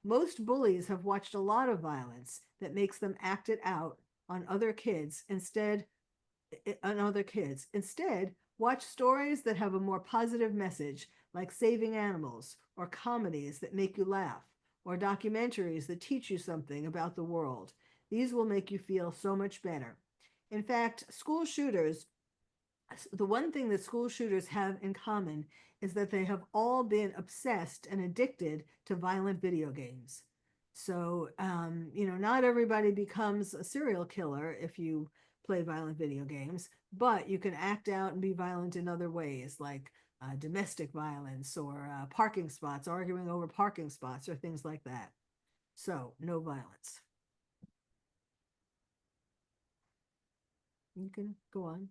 Most bullies have watched a lot of violence that makes them act it out on other kids instead. Instead, watch stories that have a more positive message, like saving animals, or comedies that make you laugh, or documentaries that teach you something about the world. These will make you feel so much better. In fact, the one thing that school shooters have in common is that they have all been obsessed and addicted to violent video games. So, you know, not everybody becomes a serial killer if you play violent video games, but you can act out and be violent in other ways, like domestic violence or parking spots, arguing over parking spots or things like that. So, no violence. You can go on.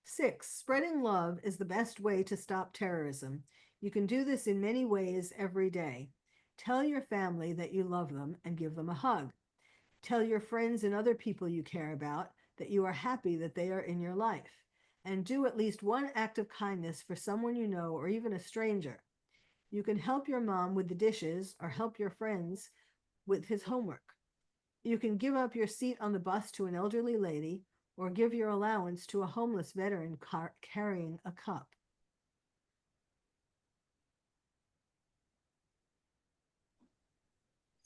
6, spreading love is the best way to stop terrorism. You can do this in many ways every day. Tell your family that you love them and give them a hug. Tell your friends and other people you care about that you are happy that they are in your life. And do at least one act of kindness for someone you know or even a stranger. You can help your mom with the dishes or help your friends with his homework. You can give up your seat on the bus to an elderly lady or give your allowance to a homeless veteran carrying a cup.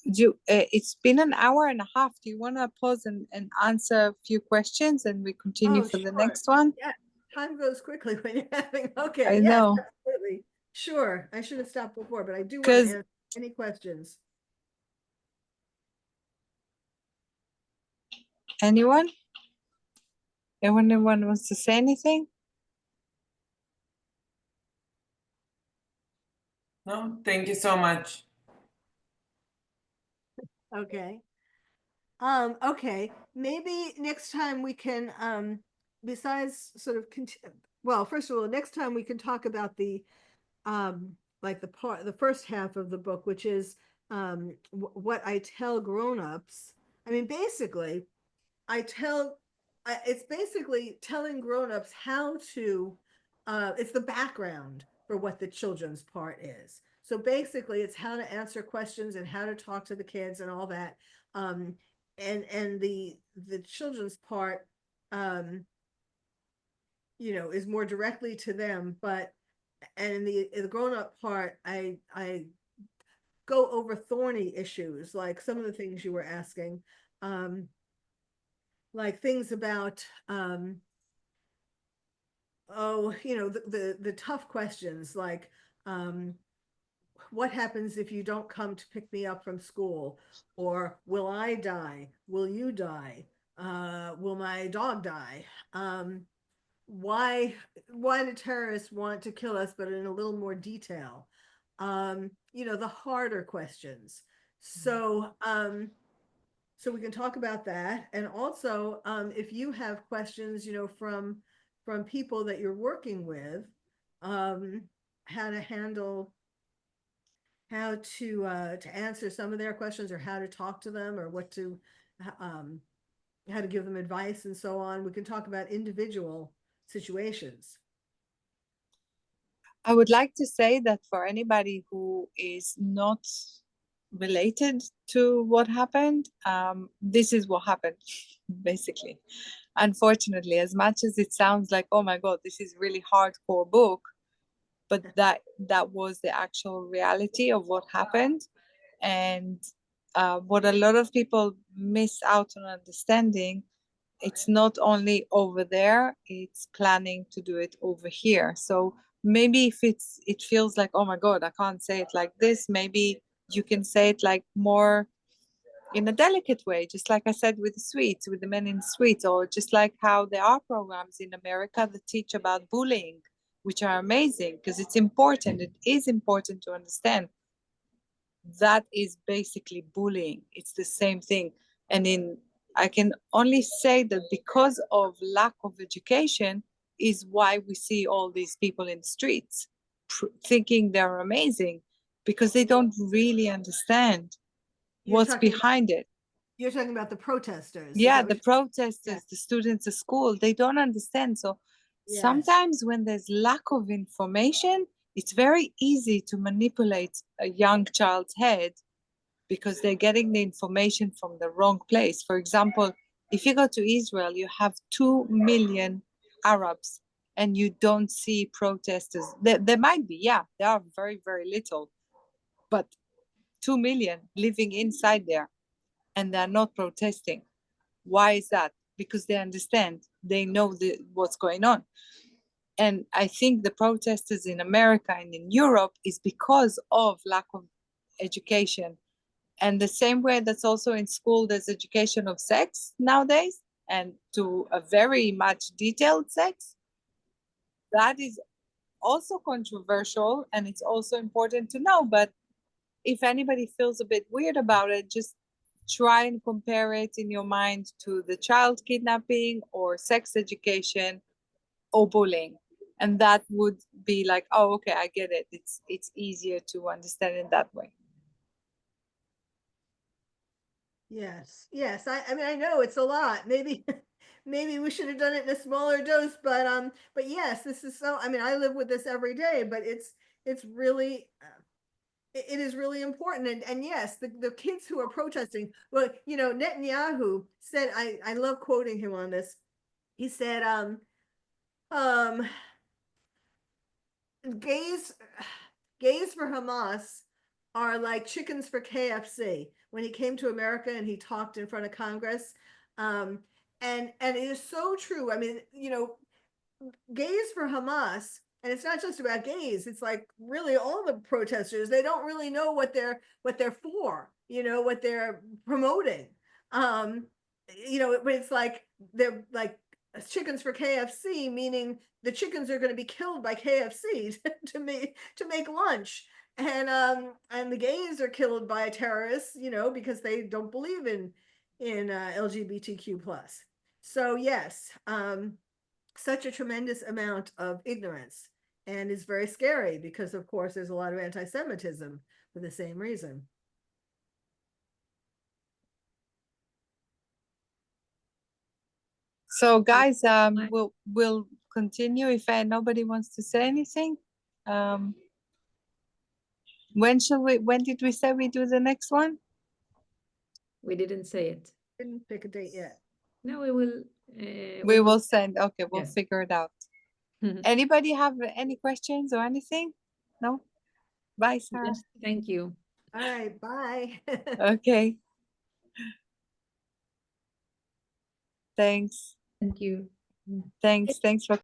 It's been an hour and a half. Do you want to pause and answer a few questions and we continue for the next one? Yeah, time goes quickly when you're having, okay. I Yes, know. absolutely. Sure, I should have stopped before, but I do want to Because answer Any questions? Anyone? Anyone wants to say anything? No, thank you so much. Okay. Okay, maybe next time we can, besides sort of, well, first of all, next time we can talk about the, like the first half of the book, which is, what I tell grownups. I mean, basically, it's basically telling grownups how to, it's the background for what the children's part is. So basically, it's how to answer questions and how to talk to the kids and all that. And the children's part, is more directly to them, but and the grown-up part, I go over thorny issues, like some of the things you were asking, like things about, the tough questions, like, what happens if you don't come to pick me up from school? Or will I die? Will you die? Will my dog die? Why do terrorists want to kill us, but in a little more detail? The harder questions. So so we can talk about that. And also, if you have questions, from people that you're working with, how to handle, how to answer some of their questions, or how to talk to them, or what to, how to give them advice and so on. We can talk about individual situations. I would like to say that for anybody who is not related to what happened, this is what happened, basically. Unfortunately, as much as it sounds like, oh my God, this is really hardcore book, but that was the actual reality of what happened. And what a lot of people miss out on understanding, it's not only over there, it's planning to do it over here. So maybe if it feels like, oh my God, I can't say it like this, maybe you can say it like more in a delicate way, just like I said with the sweets, with the men in the sweets, or just like how there are programs in America that teach about bullying, which are amazing because it's important. It is important to understand that is basically bullying. It's the same thing. And I can only say that because of lack of education is why we see all these people in the streets thinking they're amazing, because they don't really understand what's behind it. You're talking about the protesters. Yeah, the protesters, the students at school, they don't understand. So sometimes when there's lack of information, it's very easy to manipulate a young child's head because they're getting the information from the wrong place. For example, if you go to Israel, you have 2 million Arabs and you don't see protesters. There might be, yeah, there are very, very little, but 2 million living inside there and they're not protesting. Why is that? Because they understand, they know what's going on. And I think the protesters in America and in Europe is because of lack of education. And the same way that's also in school, there's education of sex nowadays, and to a very much detailed sex. That is also controversial and it's also important to know. But if anybody feels a bit weird about it, just try and compare it in your mind to the child kidnapping or sex education or bullying. And that would be like, oh, okay, I get it. It's easier to understand in that way. Yes. I mean, I know it's a lot. Maybe we should have done it in a smaller dose, but yes, this is so, I mean, I live with this every day, but it's really, it is really important. And yes, the kids who are protesting, well, Netanyahu said, I love quoting him on this. He said, gays for Hamas are like chickens for KFC. When he came to America and he talked in front of Congress, and it is so true. I mean, gays for Hamas And it's not just about gays. It's like really all the protesters, they don't really know what they're for, you know, what they're promoting. You know, but it's like they're like chickens for KFC, meaning the chickens are going to be killed by KFC to make lunch. And the gays are killed by terrorists, you know, because they don't believe in LGBTQ plus. So yes, such a tremendous amount of ignorance, and it's very scary because of course there's a lot of anti-Semitism for the same reason. So guys, we'll continue if nobody wants to say anything. When did we say we do the next one? We didn't say it. Didn't pick a date yet. No, we will. We will send. Okay, we'll Yes. figure it out. Anybody have any questions or anything? No? Bye, Sarah. Yes, thank you. All right, bye. Okay. Thanks. Thank you. Thanks for